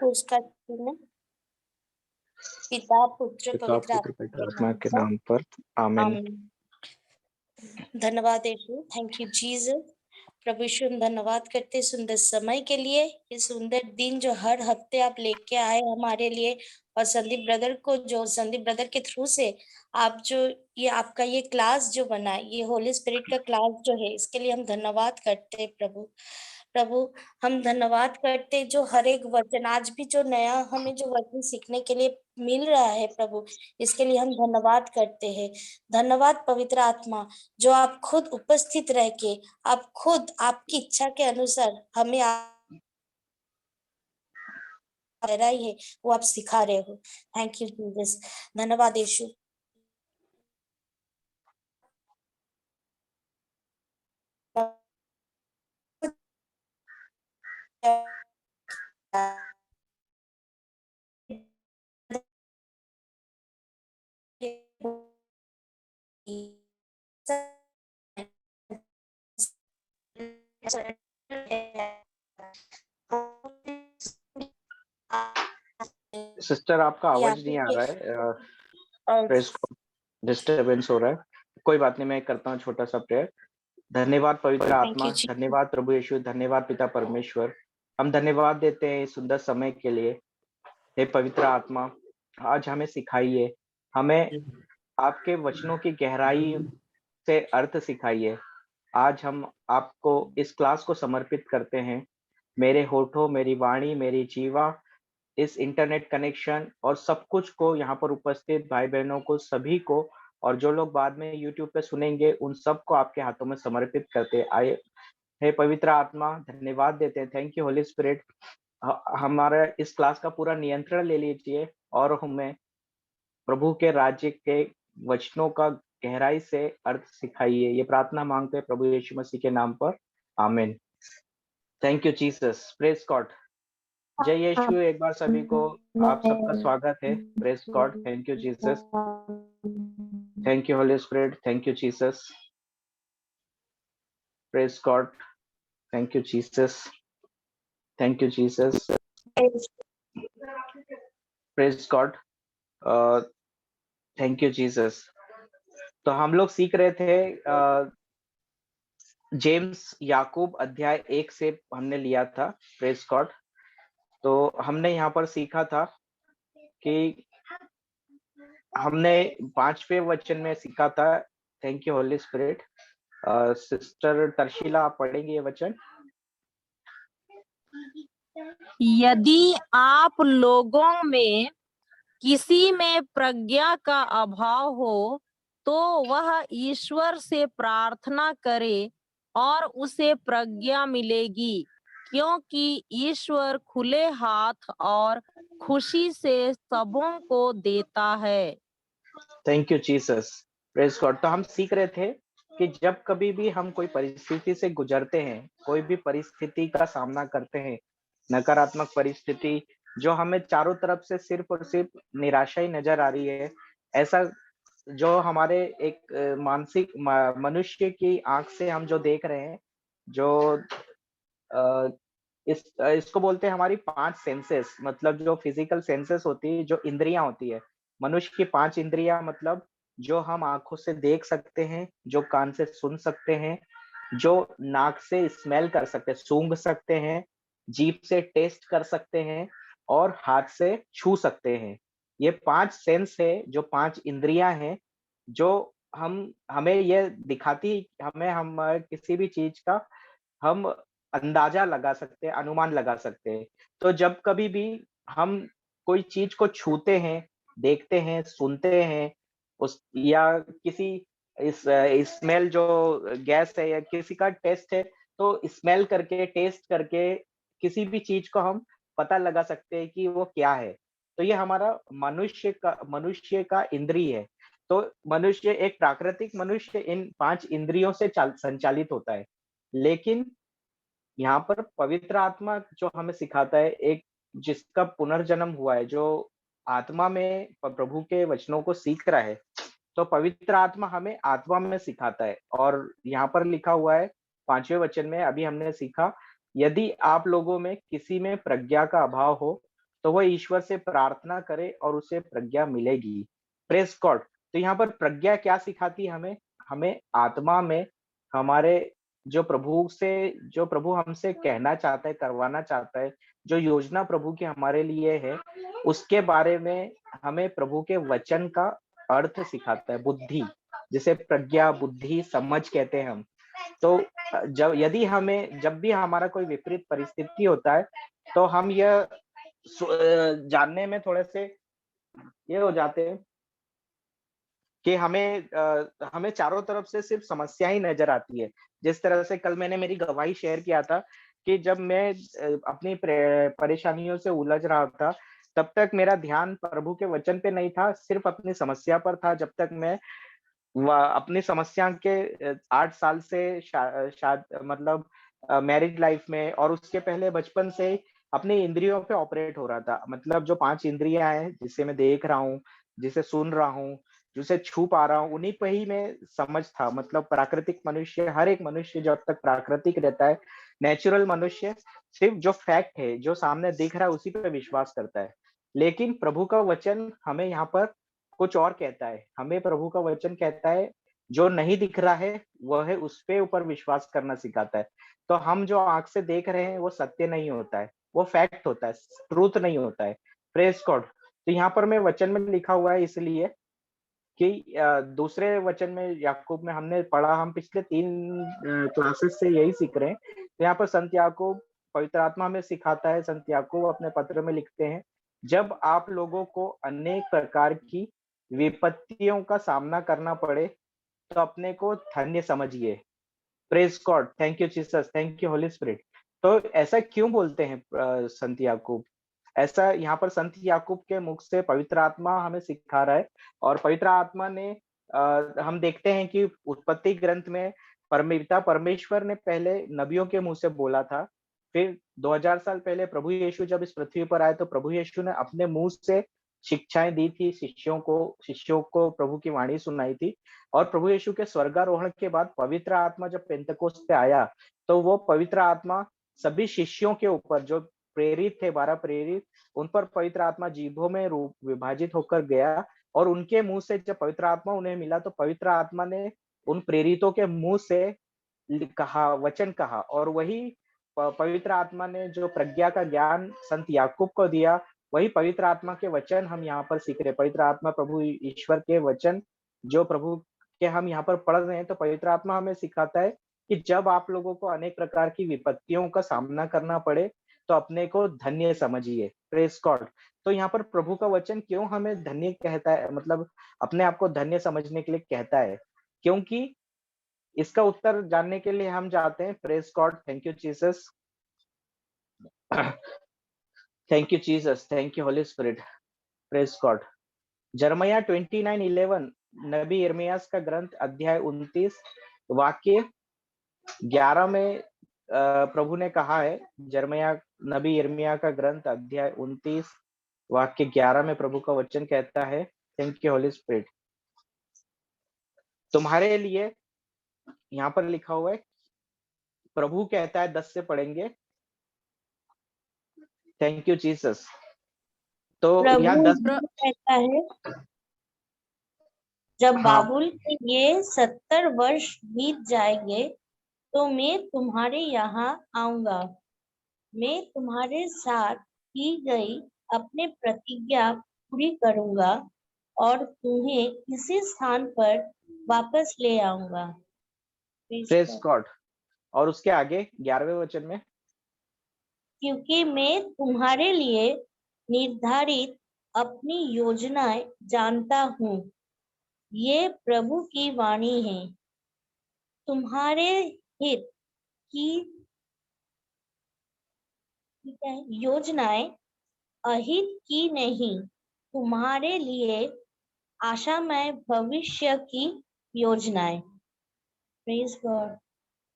उसका चिन्ह पिता पुत्र पवित्र आत्मा के नाम पर आमीन। धन्यवाद यीशु, थैंक यू जीसस। प्रभु यीशु हम धन्यवाद करते सुंदर समय के लिए, ये सुंदर दिन जो हर हफ्ते आप लेके आए हमारे लिए, और संदीप ब्रदर को, जो संदीप ब्रदर के थ्रू से आप जो ये आपका ये क्लास जो बना, ये होली स्पिरिट का क्लास जो है, इसके लिए हम धन्यवाद करते हैं प्रभु। प्रभु हम धन्यवाद करते जो हर एक वचन, आज भी जो नया हमें जो वचन सीखने के लिए मिल रहा है प्रभु, इसके लिए हम धन्यवाद करते हैं। धन्यवाद पवित्र आत्मा, जो आप खुद उपस्थित रह के, आप खुद आपकी इच्छा के अनुसार हमें गहराई है वो आप सिखा रहे हो। थैंक यू जीसस, धन्यवाद यीशु। सिस्टर आपका आवाज नहीं आ रहा है, डिस्टर्बेंस हो रहा है। कोई बात नहीं, मैं करता हूँ छोटा सा प्रेयर। धन्यवाद पवित्र आत्मा, धन्यवाद प्रभु यीशु, धन्यवाद पिता परमेश्वर। हम धन्यवाद देते हैं इस सुंदर समय के लिए। हे पवित्र आत्मा, आज हमें सिखाइए, हमें आपके वचनों की गहराई से अर्थ सिखाइए। आज हम आपको इस क्लास को समर्पित करते हैं। मेरे होठों, मेरी वाणी, मेरी जीवा, इस इंटरनेट कनेक्शन और सब कुछ को, यहाँ पर उपस्थित भाई बहनों को, सभी को, और जो लोग बाद में यूट्यूब पे सुनेंगे उन सबको आपके हाथों में समर्पित करते आए। हे पवित्र आत्मा, धन्यवाद देते हैं। थैंक यू होली स्पिरिट, हमारा इस क्लास का पूरा नियंत्रण ले लीजिए और हमें प्रभु के राज्य के वचनों का गहराई से अर्थ सिखाइए। ये प्रार्थना मांगते हैं प्रभु यीशु मसीह के नाम पर, आमीन। Thank you Jesus, praise God. जय यीशु। एक बार सभी को आप सबका स्वागत है। Praise God, thank you Jesus, thank you Holy Spirit, thank you Jesus, praise God, thank you Jesus, thank you Jesus, praise God, thank you Jesus. तो हम लोग सीख रहे थे जेम्स याकूब अध्याय 1 से हमने लिया था। Praise God. तो हमने यहाँ पर सीखा था कि हमने 5वें वचन में सीखा था। Thank you Holy Spirit. Sister Tarshila, आप पढ़ेंगे ये वचन? यदि आप लोगों में किसी में प्रज्ञा का अभाव हो तो वह ईश्वर से प्रार्थना करे और उसे प्रज्ञा मिलेगी, क्योंकि ईश्वर खुले हाथ और खुशी से सबों को देता है। Thank you Jesus, praise God. तो हम सीख रहे थे कि जब कभी भी हम कोई परिस्थिति से गुजरते हैं, कोई भी परिस्थिति का सामना करते हैं, नकारात्मक परिस्थिति जो हमें चारों तरफ से सिर्फ और सिर्फ निराशा ही नजर आ रही है, ऐसा जो हमारे एक मानसिक मनुष्य की आंख से हम जो देख रहे हैं, जो इसको बोलते हैं हमारी 5 सेंसेस, मतलब जो फिजिकल सेंसेस होती है, जो इंद्रियां होती है मनुष्य की 5 इंद्रियां, मतलब जो हम आंखों से देख सकते हैं, जो कान से सुन सकते हैं, जो नाक से स्मेल कर सकते हैं, सूंघ सकते हैं, जीभ से टेस्ट कर सकते हैं और हाथ से छू सकते हैं। ये 5 सेंस है, जो 5 इंद्रियां हैं, जो हमें ये दिखाती, हम किसी भी चीज का हम अंदाजा लगा सकते हैं, अनुमान लगा सकते हैं। तो जब कभी भी हम कोई चीज को छूते हैं, देखते हैं, सुनते हैं, उस या किसी इस स्मेल जो गैस है या किसी का टेस्ट है, तो स्मेल करके, टेस्ट करके किसी भी चीज को हम पता लगा सकते हैं कि वो क्या है। तो ये हमारा मनुष्य का इंद्रिय है। तो मनुष्य, एक प्राकृतिक मनुष्य इन 5 इंद्रियों से संचालित होता है। लेकिन यहाँ पर पवित्र आत्मा जो हमें सिखाता है, एक जिसका पुनर्जन्म हुआ है, जो आत्मा में प्रभु के वचनों को सीख रहा है, तो पवित्र आत्मा हमें आत्मा में सिखाता है। और यहाँ पर लिखा हुआ है 5वें वचन में, अभी हमने सीखा, यदि आप लोगों में किसी में प्रज्ञा का अभाव हो तो वह ईश्वर से प्रार्थना करे और उसे प्रज्ञा मिलेगी। Praise God. तो यहाँ पर प्रज्ञा क्या सिखाती है हमें? हमें आत्मा में हमारे जो प्रभु हमसे कहना चाहता है, करवाना चाहता है, जो योजना प्रभु की हमारे लिए है, उसके बारे में हमें प्रभु के वचन का अर्थ सिखाता है, बुद्धि, जिसे प्रज्ञा, बुद्धि, समझ कहते हैं हम। तो जब भी हमारा कोई विपरीत परिस्थिति होता है, तो हम यह जानने में थोड़े से ये हो जाते हैं कि हमें चारों तरफ से सिर्फ समस्या ही नजर आती है। जिस तरह से कल मैंने मेरी गवाही शेयर किया था कि जब मैं अपनी परेशानियों से उलझ रहा था, तब तक मेरा ध्यान प्रभु के वचन पे नहीं था, सिर्फ अपनी समस्या पर था। जब तक मैं अपनी समस्या के 8 साल से मतलब मैरिड लाइफ में और उसके पहले बचपन से अपनी इंद्रियों पे ऑपरेट हो रहा था। मतलब जो 5 इंद्रियाँ हैं, जिसे मैं देख रहा हूँ, जिसे सुन रहा हूँ, जिसे छू पा रहा हूँ, उन्हीं पे ही मैं समझ था। मतलब प्राकृतिक मनुष्य, हर एक मनुष्य जब तक प्राकृतिक रहता है, नेचुरल मनुष्य सिर्फ जो फैक्ट है, जो सामने दिख रहा है, उसी पे विश्वास करता है। लेकिन प्रभु का वचन हमें यहाँ पर कुछ और कहता है। हमें प्रभु का वचन कहता है, जो नहीं दिख रहा है, वह है उस पे ऊपर विश्वास करना सिखाता है। तो हम जो आँख से देख रहे हैं, वो सत्य नहीं होता है, वो फैक्ट होता है, ट्रूथ नहीं होता है। Praise God. तो यहाँ पर मैं वचन में लिखा हुआ है इसलिए कि दूसरे वचन में याकूब में हमने पढ़ा, हम पिछले 3 क्लासेस से यही सीख रहे हैं। तो यहाँ पर संत याकूब, पवित्र आत्मा हमें सिखाता है, संत याकूब अपने पत्र में लिखते हैं, जब आप लोगों को अनेक प्रकार की विपत्तियों का सामना करना पड़े, तो अपने को धन्य समझिए। Praise God, thank you Jesus, thank you Holy Spirit. तो ऐसा क्यों बोलते हैं संत याकूब? ऐसा यहाँ पर संत याकूब के मुख से पवित्र आत्मा हमें सिखा रहा है और पवित्र आत्मा ने हम देखते हैं कि उत्पत्ति ग्रंथ में पिता परमेश्वर ने पहले नबियों के मुँह से बोला था। फिर 2000 साल पहले प्रभु यीशु जब इस पृथ्वी पर आए, तो प्रभु यीशु ने अपने मुँह से शिक्षाएँ दी थी शिष्यों को प्रभु की वाणी सुनाई थी। और प्रभु यीशु के स्वर्गारोहण के बाद पवित्र आत्मा जब पेंतकोस्त पे आया, तो वो पवित्र आत्मा सभी शिष्यों के ऊपर, जो प्रेरित थे, 12 प्रेरित, उन पर पवित्र आत्मा जीभों में रूप विभाजित होकर गया और उनके मुँह से जब पवित्र आत्मा उन्हें मिला, तो पवित्र आत्मा ने उन प्रेरितों के मुँह से वचन कहा और वही पवित्र आत्मा ने जो प्रज्ञा का ज्ञान संत याकूब को दिया, वही पवित्र आत्मा के वचन हम यहाँ पर सीख रहे हैं। पवित्र आत्मा प्रभु ईश्वर के वचन जो प्रभु के हम यहाँ पर पढ़ रहे हैं, तो पवित्र आत्मा हमें सिखाता है कि जब आप लोगों को अनेक प्रकार की विपत्तियों का सामना करना पड़े, तो अपने को धन्य समझिए। Praise God. तो यहाँ पर प्रभु का वचन क्यों हमें धन्य कहता है, मतलब अपने आप को धन्य समझने के लिए कहता है? क्योंकि इसका उत्तर जानने के लिए हम जाते हैं। Praise God, thank you Jesus. Thank you Jesus, thank you Holy spirit. Praise God. यिर्मयाह 29:11, नबी यिर्मयाह का ग्रंथ अध्याय 29 वाक्य 11 में प्रभु ने कहा है, नबी यिर्मयाह का ग्रंथ अध्याय 29 वाक्य 11 में प्रभु का वचन कहता है, थैंक यू होली स्पिरिट। तुम्हारे लिए यहाँ पर लिखा हुआ है, प्रभु कहता है, 10 से पढ़ेंगे। Thank you Jesus. तो यहाँ प्रभु 10 कहता है, जब हाँ, बाबुल के ये 70 वर्ष बीत जाएंगे, तो मैं तुम्हारे यहाँ आऊंगा। मैं तुम्हारे साथ की गई अपनी प्रतिज्ञा पूरी करूंगा और तुम्हें इसी स्थान पर वापस ले आऊंगा। Praise God. और उसके आगे 11वें वचन में, क्योंकि मैं तुम्हारे लिए निर्धारित अपनी योजनाएं जानता हूँ। ये प्रभु की वाणी है। तुम्हारे हित की योजनाएं अहित की नहीं, तुम्हारे लिए आशामय भविष्य की योजनाएं। Praise God.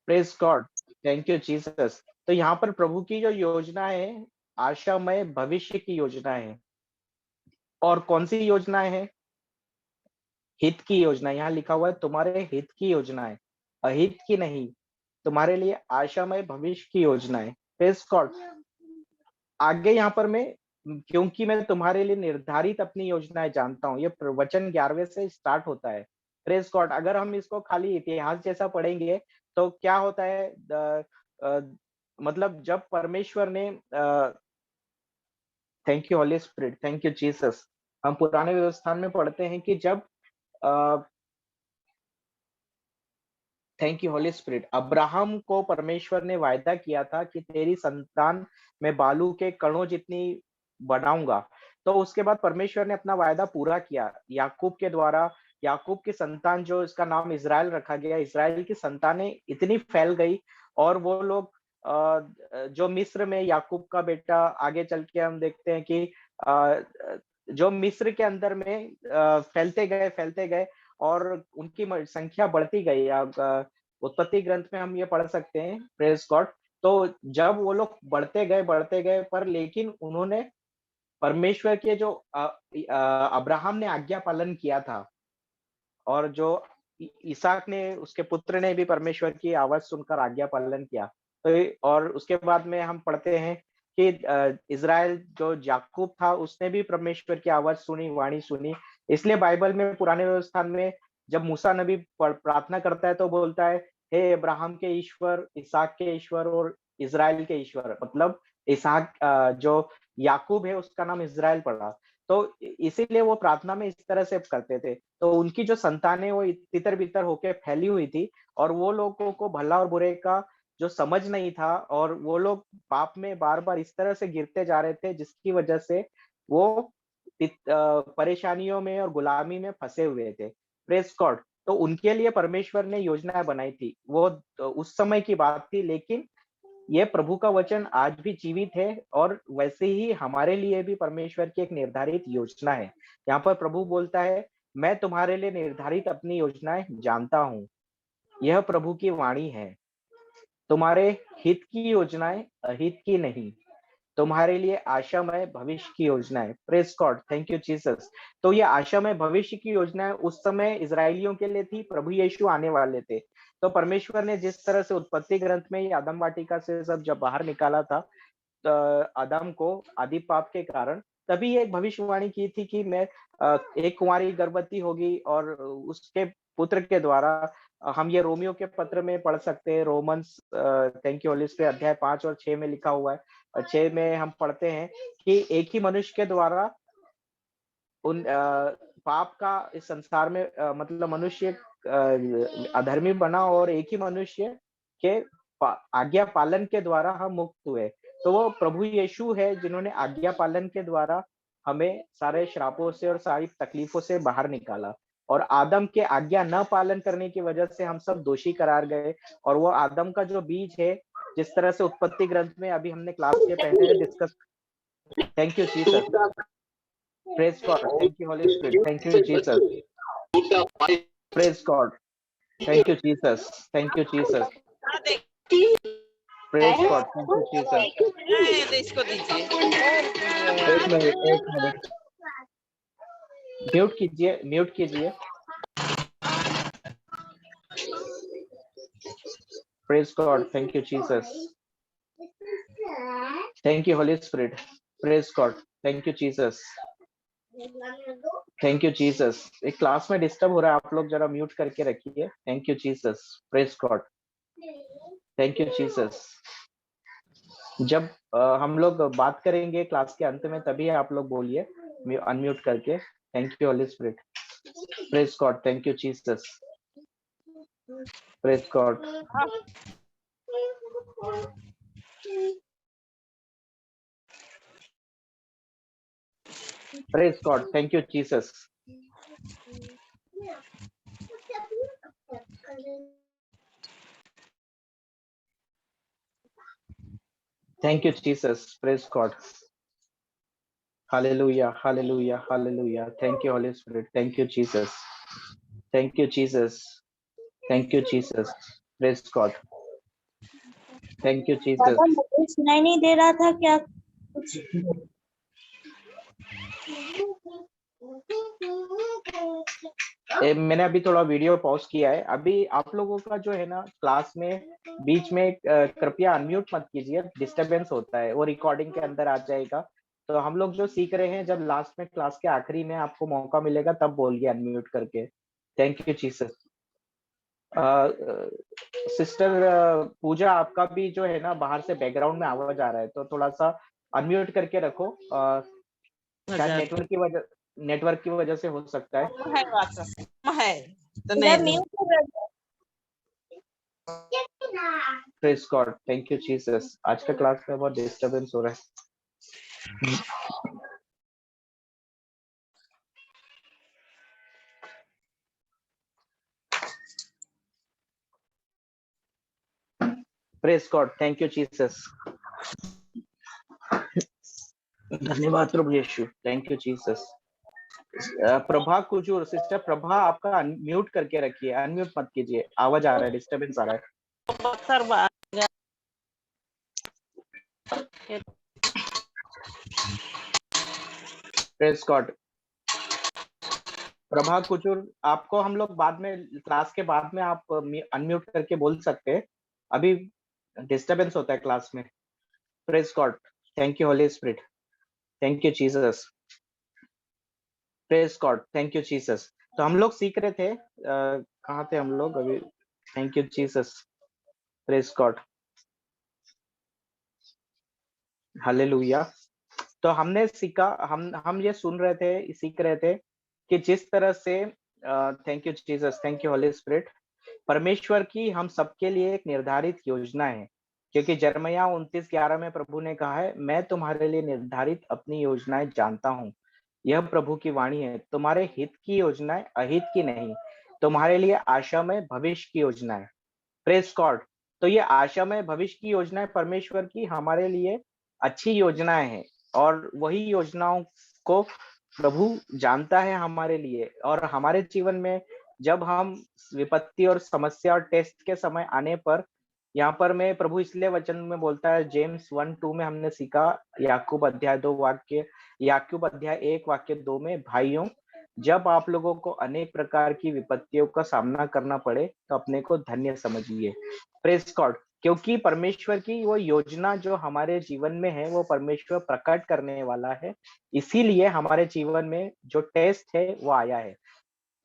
Praise God, thank you Jesus. तो यहाँ पर प्रभु की जो योजना है, आशामय भविष्य की योजना है। और कौन सी योजनाएं हैं? हित की योजना। यहाँ लिखा हुआ है, तुम्हारे हित की योजना है, अहित की नहीं, तुम्हारे लिए आशामय भविष्य की योजना है। Praise God. आगे यहाँ पर मैं क्योंकि मैं तुम्हारे लिए निर्धारित अपनी योजनाएं जानता हूँ। ये वचन 11वें से स्टार्ट होता है। Praise God. अगर हम इसको खाली इतिहास जैसा पढ़ेंगे तो क्या होता है, अ, मतलब जब परमेश्वर ने thank you Holy Spirit, thank you Jesus. हम पुराने व्यवस्थान में पढ़ते हैं कि जब thank you Holy spirit, Abraham को परमेश्वर ने वायदा किया था कि तेरी संतान मैं बालू के कणों जितनी बनाऊंगा। तो उसके बाद परमेश्वर ने अपना वायदा पूरा किया याकूब के द्वारा। याकूब की संतान, जो इसका नाम इज़राइल रखा गया, इज़राइल की संतानें इतनी फैल गई और वो लोग जो मिस्र में याकूब का बेटा, आगे चल के हम देखते हैं कि जो मिस्र के अंदर में फैलते गए और उनकी संख्या बढ़ती गई। उत्पत्ति ग्रंथ में हम ये पढ़ सकते हैं, प्रेज गॉड। तो जब वो लोग बढ़ते गए पर लेकिन उन्होंने परमेश्वर के जो अब्राहम ने आज्ञा पालन किया था, और जो इसहाक ने, उसके पुत्र ने भी परमेश्वर की आवाज सुनकर आज्ञा पालन किया। तो और उसके बाद में हम पढ़ते हैं कि इज़राइल जो याकूब था उसने भी परमेश्वर की आवाज सुनी, वाणी सुनी। इसलिए बाइबल में पुराने व्यवस्थान में जब मूसा नबी प्रार्थना करता है तो बोलता है, हे अब्राहम के ईश्वर, इसहाक के ईश्वर और इज़राइल के ईश्वर। मतलब इसहाक, जो याकूब है उसका नाम इज़राइल पड़ा। तो इसीलिए वो प्रार्थना में इस तरह से करते थे। तो उनकी जो संतानें वो तितर-बितर होके फैली हुई थी और वो लोगों को भला और बुरे का जो समझ नहीं था, और वो लोग पाप में बार-बार इस तरह से गिरते जा रहे थे जिसकी वजह से वो परेशानियों में और गुलामी में फँसे हुए थे। Praise God. तो उनके लिए परमेश्वर ने योजनाएँ बनाई थी। वो उस समय की बात थी, लेकिन ये प्रभु का वचन आज भी जीवित है और वैसे ही हमारे लिए भी परमेश्वर की एक निर्धारित योजना है। यहाँ पर प्रभु बोलता है, मैं तुम्हारे लिए निर्धारित अपनी योजनाएं जानता हूँ। यह प्रभु की वाणी है। तुम्हारे हित की योजनाएं अहित की नहीं, तुम्हारे लिए आशामय भविष्य की योजनाएं। Praise God, thank you Jesus. तो ये आशामय भविष्य की योजनाएं उस समय इजरायलियों के लिए थी, प्रभु यीशु आने वाले थे। तो परमेश्वर ने जिस तरह से उत्पत्ति ग्रंथ में ये आदम वाटिका से सब जब बाहर निकाला था, आदम को आदि पाप के कारण, तभी ये एक भविष्यवाणी की थी कि मैं एक कुंवारी गर्भवती होगी और उसके पुत्र के द्वारा हम ये रोमियो के पत्र में पढ़ सकते हैं। Romans, thank you Holy spirit, अध्याय 5 और 6 में लिखा हुआ है। 6 में हम पढ़ते हैं कि एक ही मनुष्य के द्वारा उन पाप का इस संसार में, मतलब मनुष्य अधर्मी बना और एक ही मनुष्य के आज्ञा पालन के द्वारा हम मुक्त हुए। तो वो प्रभु यीशु है जिन्होंने आज्ञा पालन के द्वारा हमें सारे श्रापों से और सारी तकलीफों से बाहर निकाला। और आदम के आज्ञा न पालन करने की वजह से हम सब दोषी करार गए। और वो आदम का जो बीज है, जिस तरह से उत्पत्ति ग्रंथ में अभी हमने क्लास के पहले discuss, thank you Jesus, praise God, thank you Holy Spirit, thank you Jesus, praise God, thank you Jesus, thank you Jesus, praise God, thank you Jesus. इसको दीजिए। एक मिनट, म्यूट कीजिए। Praise God, thank you Jesus, thank you Holy spirit, praise God, thank you Jesus, thank you Jesus. एक class में disturb हो रहा है, आप लोग जरा म्यूट करके रखिए। Thank you Jesus, praise God, thank you Jesus. जब हम लोग बात करेंगे क्लास के अंत में, तभी आप लोग बोलिए अनम्यूट करके। Thank you Holy spirit, praise God, thank you Jesus, praise God, praise God, thank you Jesus. Thank you, Jesus. Praise God. Hallelujah, hallelujah, hallelujah. Thank you, Holy Spirit. Thank you, Jesus. Thank you, Jesus. Thank you, Jesus. Praise God. Thank you, Jesus. दादा मुझे सुनाई नहीं दे रहा था क्या कुछ? मैंने अभी थोड़ा वीडियो पॉज किया है। अभी आप लोगों का जो है ना क्लास में बीच में कृपया अनम्यूट मत कीजिए, डिस्टरबेंस होता है, वो रिकॉर्डिंग के अंदर आ जाएगा। तो हम लोग जो सीख रहे हैं, जब लास्ट में क्लास के आखिरी में आपको मौका मिलेगा तब बोलिए अनम्यूट करके। Thank you Jesus. सिस्टर पूजा, आपका भी जो है ना बाहर से बैकग्राउंड में आवाज आ रहा है, तो थोड़ा सा अनम्यूट करके रखो। शायद नेटवर्क की वजह से हो सकता है। है तो पूरा नहीं म्यूट कर रखो। Praise God, thank you Jesus. आज का क्लास में बहुत डिस्टरबेंस हो रहा है। Praise God, thank you Jesus. धन्यवाद प्रभु Yeshu, thank you Jesus. Prabha Kujur, sister Prabha आपका म्यूट करके रखिए, अनम्यूट मत कीजिए, आवाज आ रहा है, डिस्टरबेंस आ रहा है। Praise God. प्रभा कुजूर, आपको हम लोग बाद में, क्लास के बाद में आप अनम्यूट करके बोल सकते हैं, अभी डिस्टरबेंस होता है क्लास में। Praise God, thank you Holy Spirit, thank you Jesus. Praise God, thank you Jesus. तो हम लोग सीख रहे थे, कहाँ थे हम लोग अभी? Thank you Jesus, praise God, hallelujah. तो हमने सीखा, हम ये सुन रहे थे, सीख रहे थे कि जिस तरह से, thank you Jesus, thank you Holy spirit, परमेश्वर की हम सबके लिए एक निर्धारित योजना है। क्योंकि यिर्मयाह 29:11 में प्रभु ने कहा है, मैं तुम्हारे लिए निर्धारित अपनी योजनाएं जानता हूँ। यह प्रभु की वाणी है, तुम्हारे हित की योजनाएं, अहित की नहीं, तुम्हारे लिए आशामय भविष्य की योजना है। Praise God. तो ये आशामय भविष्य की योजनाएं परमेश्वर की हमारे लिए अच्छी योजनाएं हैं, और वही योजनाओं को प्रभु जानता है हमारे लिए। और हमारे जीवन में जब हम विपत्ति और समस्या और टेस्ट के समय आने पर, यहाँ पर मैं प्रभु इसलिए वचन में बोलता है, जेम्स 1:2 में हमने सीखा, याकूब अध्याय 2 वाक्य, याकूब अध्याय 1 वाक्य 2 में, भाइयों जब आप लोगों को अनेक प्रकार की विपत्तियों का सामना करना पड़े तो अपने को धन्य समझिए। Praise God. क्योंकि परमेश्वर की वो योजना जो हमारे जीवन में है, वो परमेश्वर प्रकट करने वाला है, इसीलिए हमारे जीवन में जो टेस्ट है वो आया है।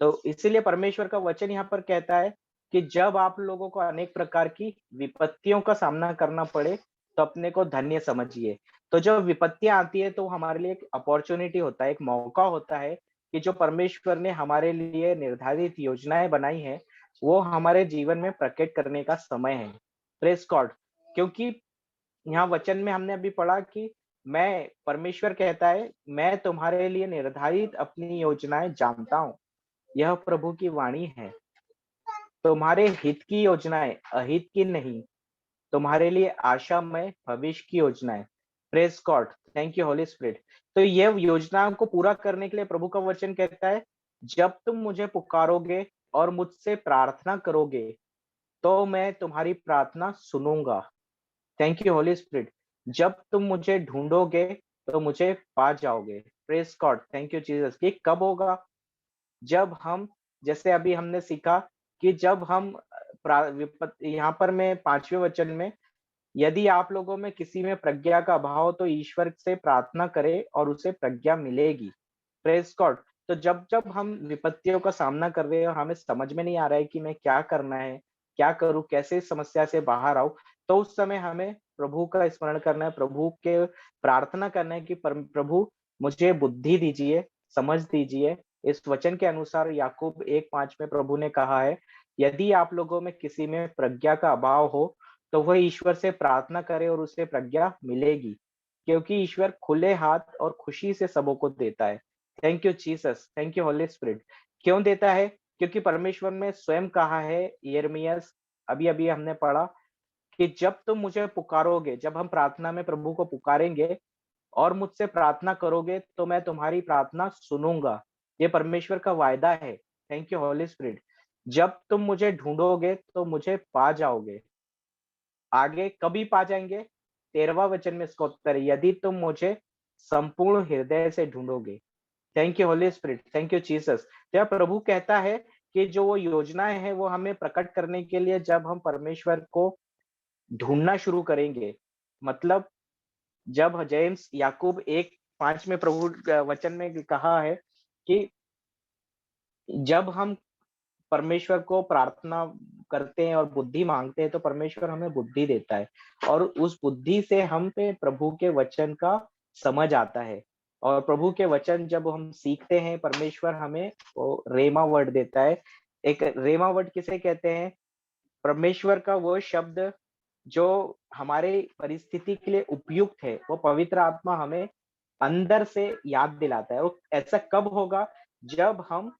तो इसीलिए परमेश्वर का वचन यहाँ पर कहता है कि जब आप लोगों को अनेक प्रकार की विपत्तियों का सामना करना पड़े तो अपने को धन्य समझिए। तो जब विपत्तियां आती है तो हमारे लिए एक अपॉर्चुनिटी होता है, एक मौका होता है कि जो परमेश्वर ने हमारे लिए निर्धारित योजनाएं बनाई है वो हमारे जीवन में प्रकट करने का समय है। Praise God. क्योंकि यहाँ वचन में हमने अभी पढ़ा कि मैं, परमेश्वर कहता है, मैं तुम्हारे लिए निर्धारित अपनी योजनाएं जानता हूँ। यह प्रभु की वाणी है, तुम्हारे हित की योजनाएं, अहित की नहीं, तुम्हारे लिए आशामय भविष्य की योजनाएं। Praise God, thank you Holy Spirit. तो ये योजनाओं को पूरा करने के लिए प्रभु का वचन कहता है, जब तुम मुझे पुकारोगे और मुझसे प्रार्थना करोगे तो मैं तुम्हारी प्रार्थना सुनूंगा। Thank you Holy spirit. जब तुम मुझे ढूंढोगे तो मुझे पा जाओगे। Praise God, thank you Jesus. ये कब होगा? जब हम, जैसे अभी हमने सीखा कि जब हम यहाँ पर मैं 5वें वचन में, यदि आप लोगों में किसी में प्रज्ञा का अभाव हो तो ईश्वर से प्रार्थना करे और उसे प्रज्ञा मिलेगी। Praise God. तो जब जब हम विपत्तियों का सामना कर रहे हैं और हमें समझ में नहीं आ रहा है कि मैं क्या करना है, क्या करूं, कैसे इस समस्या से बाहर आऊं, तो उस समय हमें प्रभु का स्मरण करना है, प्रभु के प्रार्थना करना है कि प्रभु मुझे बुद्धि दीजिए, समझ दीजिए। इस वचन के अनुसार याकूब 1:5 में प्रभु ने कहा है, यदि आप लोगों में किसी में प्रज्ञा का अभाव हो तो वह ईश्वर से प्रार्थना करे और उसे प्रज्ञा मिलेगी, क्योंकि ईश्वर खुले हाथ और खुशी से सबों को देता है। Thank you Jesus, thank you Holy spirit. क्यों देता है? क्योंकि परमेश्वर ने स्वयं कहा है, यिर्मयाह अभी अभी हमने पढ़ा कि जब तुम मुझे पुकारोगे, जब हम प्रार्थना में प्रभु को पुकारेंगे और मुझसे प्रार्थना करोगे तो मैं तुम्हारी प्रार्थना सुनूंगा। ये परमेश्वर का वायदा है। Thank you Holy spirit. जब तुम मुझे ढूंढोगे तो मुझे पा जाओगे। आगे कभी पा जाएंगे? 13वां वचन में इसका उत्तर है, यदि तुम मुझे संपूर्ण हृदय से ढूंढोगे। Thank you Holy Spirit, thank you Jesus. जब प्रभु कहता है कि जो वो योजनाएं हैं वो हमें प्रकट करने के लिए, जब हम परमेश्वर को ढूंढना शुरू करेंगे, मतलब जब जेम्स याकूब 1 5 में प्रभु वचन में कहा है कि जब हम परमेश्वर को प्रार्थना करते हैं और बुद्धि मांगते हैं तो परमेश्वर हमें बुद्धि देता है और उस बुद्धि से हम पे प्रभु के वचन का समझ आता है और प्रभु के वचन जब हम सीखते हैं परमेश्वर हमें वो रेमा वर्ड देता है। एक रेमा वर्ड किसे कहते हैं? परमेश्वर का वो शब्द जो हमारे परिस्थिति के लिए उपयुक्त है, वो पवित्र आत्मा हमें अंदर से याद दिलाता है। और ऐसा कब होगा? जब हम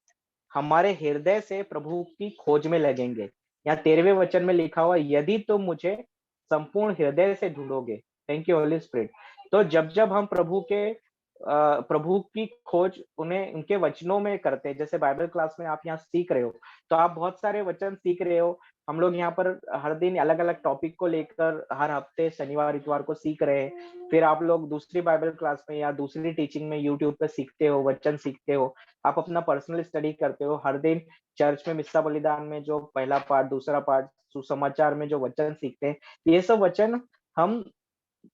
हमारे हृदय से प्रभु की खोज में लगेंगे। यहाँ 13वें वचन में लिखा हुआ, यदि तुम मुझे संपूर्ण हृदय से ढूंढोगे। Thank you Holy Spirit. तो जब हम प्रभु की खोज उन्हें उनके वचनों में करते हैं, जैसे बाइबल क्लास में आप यहाँ सीख रहे हो, तो आप बहुत सारे वचन सीख रहे हो। हम लोग यहाँ पर हर दिन अलग अलग टॉपिक को लेकर हर हफ्ते शनिवार इतवार को सीख रहे हैं। फिर आप लोग दूसरी बाइबल क्लास में या दूसरी टीचिंग में यूट्यूब पे सीखते हो, वचन सीखते हो। आप अपना पर्सनल स्टडी करते हो। हर दिन चर्च में मिस्सा बलिदान में जो पहला पार्ट, दूसरा पार्ट, सुसमाचार में जो वचन सीखते हैं, ये सब वचन हम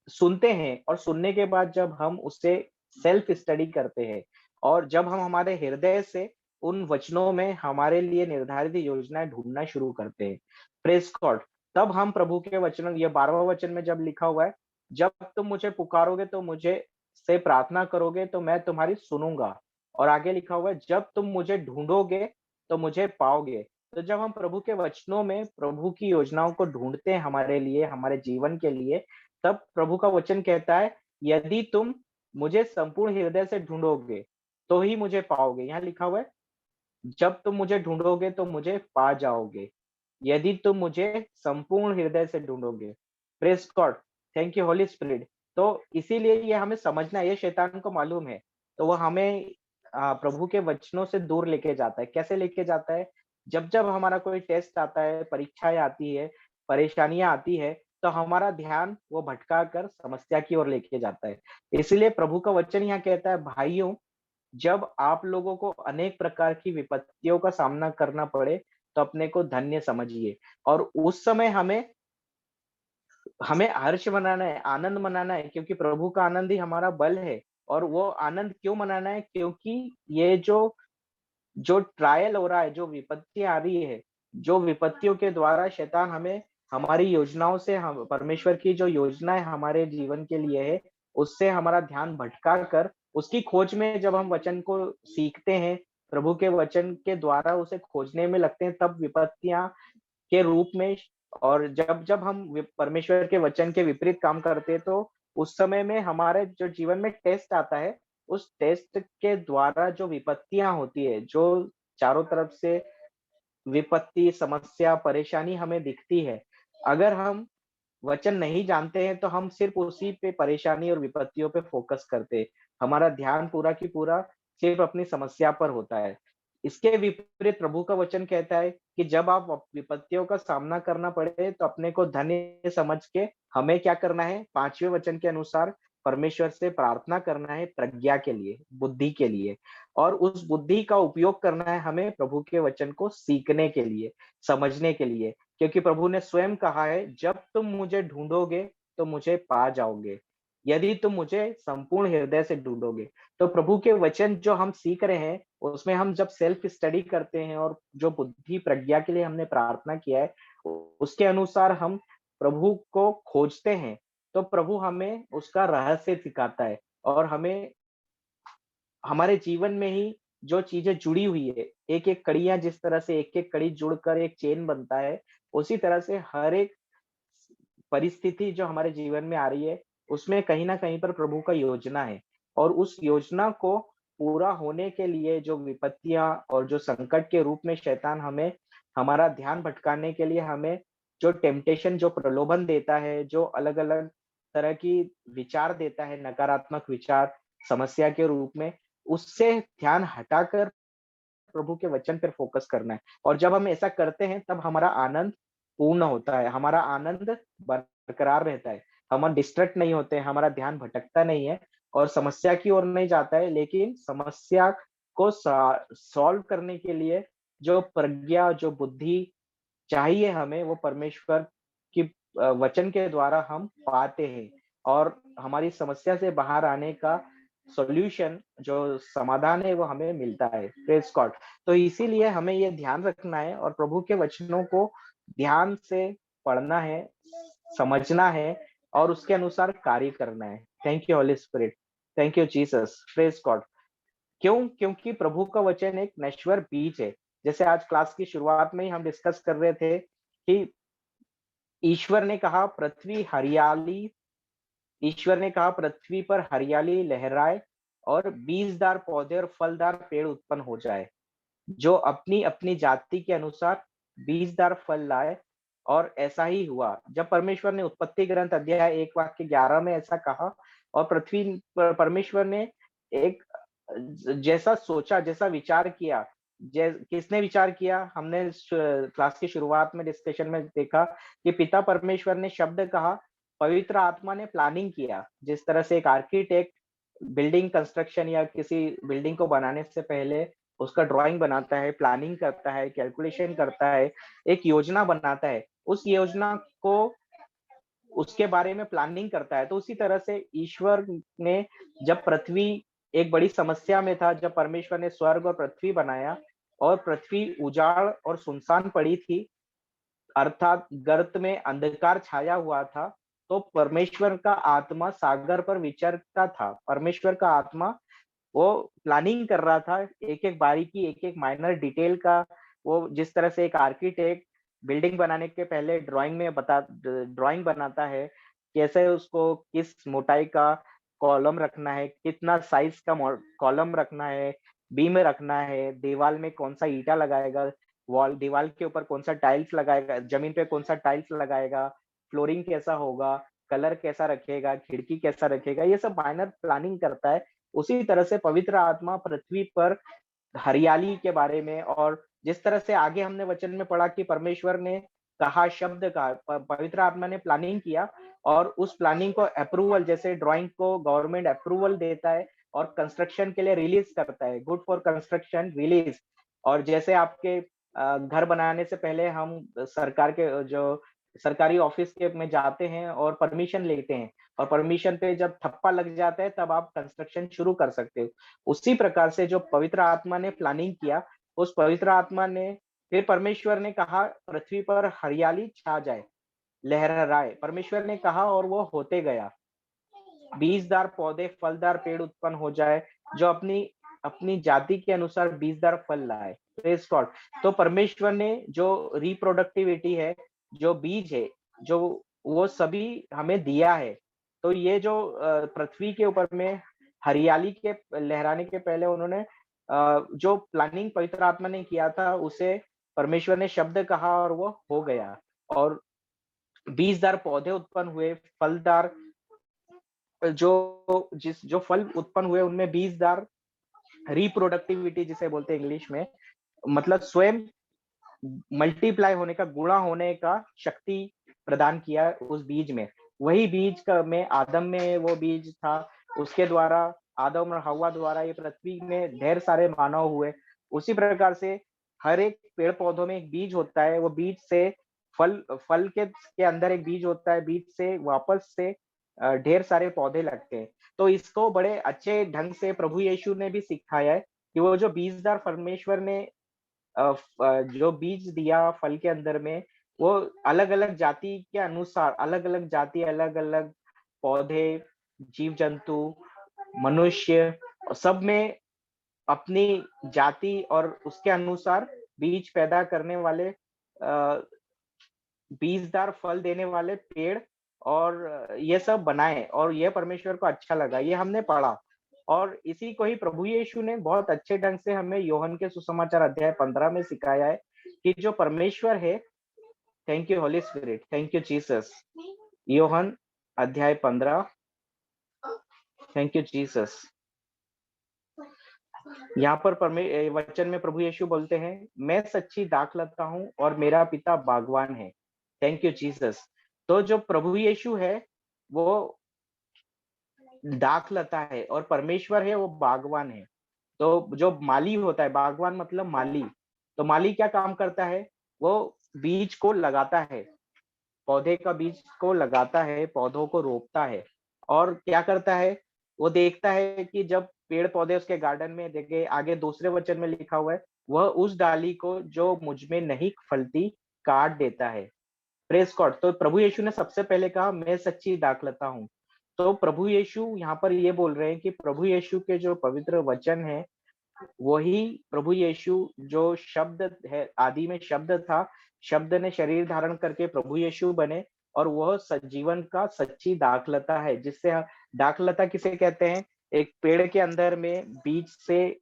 सुनते हैं और सुनने के बाद जब हम उससे सेल्फ स्टडी करते हैं और जब हम हमारे हृदय से उन वचनों में हमारे लिए निर्धारित योजनाएं ढूंढना शुरू करते हैं, प्रेज गॉड, तब हम प्रभु के वचन, ये 12वां वचन में जब लिखा हुआ है, जब तुम मुझे पुकारोगे तो मुझे से प्रार्थना करोगे तो मैं तुम्हारी सुनूंगा। और आगे लिखा हुआ है, जब तुम मुझे ढूंढोगे तो मुझे पाओगे। तो जब हम प्रभु के वचनों में प्रभु की योजनाओं को ढूंढते हैं हमारे लिए, हमारे जीवन के लिए, तब प्रभु का वचन कहता है, यदि तुम मुझे संपूर्ण हृदय से ढूंढोगे तो ही मुझे पाओगे। यहाँ लिखा हुआ है, जब तुम मुझे ढूंढोगे तो मुझे पा जाओगे, यदि तुम मुझे संपूर्ण हृदय से ढूंढोगे। Praise God, thank you Holy Spirit. तो इसीलिए ये हमें समझना है, ये शैतान को मालूम है, तो वो हमें प्रभु के वचनों से दूर लेके जाता है। कैसे लेके जाता है? जब जब हमारा कोई टेस्ट आता है, परीक्षाएं आती है, परेशानियां आती है, तो हमारा ध्यान वो भटका कर समस्या की ओर लेके जाता है। इसलिए प्रभु का वचन यहाँ कहता है, भाइयों, जब आप लोगों को अनेक प्रकार की विपत्तियों का सामना करना पड़े तो अपने को धन्य समझिए। और उस समय हमें हमें हर्ष मनाना है, आनंद मनाना है, क्योंकि प्रभु का आनंद ही हमारा बल है। और वो आनंद क्यों मनाना है? क्योंकि ये जो जो ट्रायल हो रहा है, जो विपत्तियां आ रही है, जो विपत्तियों के द्वारा शैतान हमें हमारी योजनाओं से, हम परमेश्वर की जो योजनाएं हमारे जीवन के लिए है, उससे हमारा ध्यान भटका कर उसकी खोज में जब हम वचन को सीखते हैं, प्रभु के वचन के द्वारा उसे खोजने में लगते हैं, तब विपत्तियां के रूप में, और जब जब हम परमेश्वर के वचन के विपरीत काम करते हैं, तो उस समय में हमारे जो जीवन में टेस्ट आता है, उस टेस्ट के द्वारा जो विपत्तियां होती है, जो चारों तरफ से विपत्ति, समस्या, परेशानी हमें दिखती है, अगर हम वचन नहीं जानते हैं तो हम सिर्फ उसी पे परेशानी और विपत्तियों पे फोकस करते हैं। हमारा ध्यान पूरा की पूरा सिर्फ अपनी समस्या पर होता है। इसके विपरीत प्रभु का वचन कहता है कि जब आप विपत्तियों का सामना करना पड़े तो अपने को धन्य समझ के हमें क्या करना है? 5वें वचन के अनुसार परमेश्वर से प्रार्थना करना है प्रज्ञा के लिए, बुद्धि के लिए, और उस बुद्धि का उपयोग करना है हमें प्रभु के वचन को सीखने के लिए, समझने के लिए। क्योंकि प्रभु ने स्वयं कहा है, जब तुम मुझे ढूंढोगे तो मुझे पा जाओगे, यदि तुम मुझे संपूर्ण हृदय से ढूंढोगे। तो प्रभु के वचन जो हम सीख रहे हैं, उसमें हम जब सेल्फ स्टडी करते हैं और जो बुद्धि प्रज्ञा के लिए हमने प्रार्थना किया है, उसके अनुसार हम प्रभु को खोजते हैं, तो प्रभु हमें उसका रहस्य सिखाता है और हमें हमारे जीवन में ही जो चीजें जुड़ी हुई है, एक-एक कड़ियाँ, जिस तरह से एक-एक कड़ी जुड़कर एक चेन बनता है, उसी तरह से हर एक परिस्थिति जो हमारे जीवन में आ रही है, उसमें कहीं न कहीं पर प्रभु का योजना है। और उस योजना को पूरा होने के लिए जो विपत्तियाँ और जो संकट के रूप में शैतान हमें हमारा ध्यान भटकाने के लिए हमें जो टेम्पटेशन, जो प्रलोभन देता है, जो अलग-अलग तरह की विचार देता है, नकारात्मक विचार समस्या के रूप में, उससे ध्यान हटाकर प्रभु के वचन पर फोकस करना है। और जब हम ऐसा करते हैं तब हमारा आनंद पूर्ण होता है, हमारा आनंद बरकरार रहता है, हम डिस्ट्रैक्ट नहीं होते हैं, हमारा ध्यान भटकता नहीं है और समस्या की ओर नहीं जाता है। लेकिन समस्या को सॉल्व करने के लिए जो प्रज्ञा, जो बुद्धि चाहिए हमें, वो परमेश्वर की वचन के द्वारा हम पाते हैं और हमारी समस्या से बाहर आने का सॉल्यूशन, जो समाधान है वो हमें मिलता है। Praise God. तो इसीलिए हमें ये ध्यान रखना है और प्रभु के वचनों को ध्यान से पढ़ना है, समझना है और उसके अनुसार कार्य करना है। Thank you Holy Spirit, thank you Jesus, praise God. क्यों? क्योंकि प्रभु का वचन एक नश्वर बीज है। जैसे आज क्लास की शुरुआत में ही हम डिस्कस कर रहे थे कि ईश्वर ने कहा पृथ्वी पर हरियाली लहराए और बीजदार पौधे और फलदार पेड़ उत्पन्न हो जाए, जो अपनी अपनी जाति के अनुसार बीजदार फल लाए। और ऐसा ही हुआ जब परमेश्वर ने उत्पत्ति ग्रंथ अध्याय 1 वाक्य 11 में ऐसा कहा। और पृथ्वी पर परमेश्वर ने एक जैसा सोचा, जैसा विचार किया, किसने विचार किया? हमने क्लास की शुरुआत में डिस्कशन में देखा कि पिता परमेश्वर ने शब्द कहा, पवित्र आत्मा ने प्लानिंग किया। जिस तरह से एक आर्किटेक्ट बिल्डिंग कंस्ट्रक्शन या किसी बिल्डिंग को बनाने से पहले उसका ड्राइंग बनाता है, प्लानिंग करता है, कैलकुलेशन करता है, एक योजना बनाता है, उस योजना को उसके बारे में प्लानिंग करता है। तो उसी तरह से ईश्वर ने, जब पृथ्वी एक बड़ी समस्या में था, जब परमेश्वर ने स्वर्ग और पृथ्वी बनाया और पृथ्वी उजाड़ और सुनसान पड़ी थी, अर्थात गर्त में अंधकार छाया हुआ था, तो परमेश्वर का आत्मा सागर पर विचरता था। परमेश्वर का आत्मा वो प्लानिंग कर रहा था, एक-एक बारीकी, एक-एक माइनर डिटेल का। वो जिस तरह से एक आर्किटेक्ट बिल्डिंग बनाने के पहले ड्राइंग बनाता है, कैसे उसको किस मोटाई का कॉलम रखना है, कितना साइज का कॉलम रखना है, बीम रखना है, दीवार में कौन-सा ईंटा लगाएगा, दीवार के ऊपर कौन-सा टाइल्स लगाएगा, जमीन पे कौन-सा टाइल्स लगाएगा, फ्लोरिंग कैसा होगा, कलर कैसा रखेगा, खिड़की कैसा रखेगा, ये सब माइनर प्लानिंग करता है। उसी तरह से पवित्र आत्मा पृथ्वी पर हरियाली के बारे में, और जिस तरह से आगे हमने वचन में पढ़ा कि परमेश्वर ने कहा, शब्द का पवित्र आत्मा ने प्लानिंग किया और उस प्लानिंग को अप्रूवल, जैसे ड्राइंग को गवर्नमेंट अप्रूवल देता है और कंस्ट्रक्शन के लिए रिलीज करता है, गुड फॉर कंस्ट्रक्शन रिलीज। और जैसे आपके घर बनाने से पहले हम सरकार के जो सरकारी ऑफिस के में जाते हैं और परमिशन लेते हैं, और परमिशन पे जब थप्पा लग जाता है तब आप कंस्ट्रक्शन शुरू कर सकते हो। उसी प्रकार से जो पवित्र आत्मा ने प्लानिंग किया, उस पवित्र आत्मा ने, फिर परमेश्वर ने कहा पृथ्वी पर हरियाली छा जाए, लहराए। परमेश्वर ने कहा और वो होते गया। बीजदार पौधे, फलदार पेड़ उत्पन्न हो जाए, जो अपनी अपनी जाति के अनुसार बीजदार फल लाए। Praise God. तो परमेश्वर ने जो रिप्रोडक्टिविटी है, जो बीज है, जो वो सभी हमें दिया है। तो ये जो पृथ्वी के ऊपर में हरियाली के लहराने के पहले उन्होंने जो प्लानिंग पवित्र आत्मा ने किया था, उसे परमेश्वर ने शब्द कहा और वो हो गया। और बीजदार पौधे उत्पन्न हुए, फलदार जो फल उत्पन्न हुए उनमें बीजदार, रिप्रोडक्टिविटी जिसे बोलते हैं इंग्लिश में, मतलब स्वयं मल्टीप्लाई होने का, गुणा होने का शक्ति प्रदान किया उस बीज में। वही बीज का में आदम में वो बीज था, उसके द्वारा आदम और हव्वा द्वारा ये पृथ्वी में ढेर सारे मानव हुए। उसी प्रकार से हर एक पेड़ पौधों में एक बीज होता है, वो बीज से फल के अंदर एक बीज होता है, बीज से वापस से ढेर सारे पौधे लगते हैं। तो इसको बड़े अच्छे ढंग से प्रभु यीशु ने भी सिखाया है कि वो जो बीजदार परमेश्वर ने जो बीज दिया फल के अंदर में, वो अलग-अलग जाति के अनुसार, अलग-अलग जाति, अलग-अलग पौधे, जीव-जंतु, मनुष्य, सब में अपनी जाति और उसके अनुसार बीज पैदा करने वाले, बीजदार फल देने वाले पेड़, और ये सब बनाए, और ये परमेश्वर को अच्छा लगा। ये हमने पढ़ा और इसी को ही प्रभु यीशु ने बहुत अच्छे ढंग से हमें यूहन्ना के सुसमाचार अध्याय 15 में सिखाया है कि जो परमेश्वर है, thank you Holy Spirit, thank you Jesus. यूहन्ना अध्याय 15, थैंक यू जीसस। यहाँ पर वचन में प्रभु यीशु बोलते हैं, मैं सच्ची दाखलता हूँ और मेरा पिता बागवान है। Thank you Jesus. तो जो प्रभु यीशु है वो दाखलता है और परमेश्वर है वो बागवान है। तो जो माली होता है, बागवान मतलब माली, तो माली क्या काम करता है? वो बीज को लगाता है, पौधे का बीज को लगाता है, पौधों को रोपता है, और क्या करता है? वो देखता है कि जब पेड़ पौधे उसके गार्डन में देखे, आगे दूसरे वचन में लिखा हुआ है, वह उस डाली को जो मुझ में नहीं फलती काट देता है। Praise God. तो प्रभु यीशु ने सबसे पहले कहा, मैं सच्ची दाखलता हूँ। तो प्रभु यीशु यहाँ पर ये बोल रहे हैं कि प्रभु यीशु के जो पवित्र वचन है, वही प्रभु यीशु जो शब्द है, आदि में शब्द था, शब्द ने शरीर धारण करके प्रभु यीशु बने, और वह जीवन का सच्ची दाखलता है। जिससे दाखलता किसे कहते हैं? एक पेड़ के अंदर में बीज से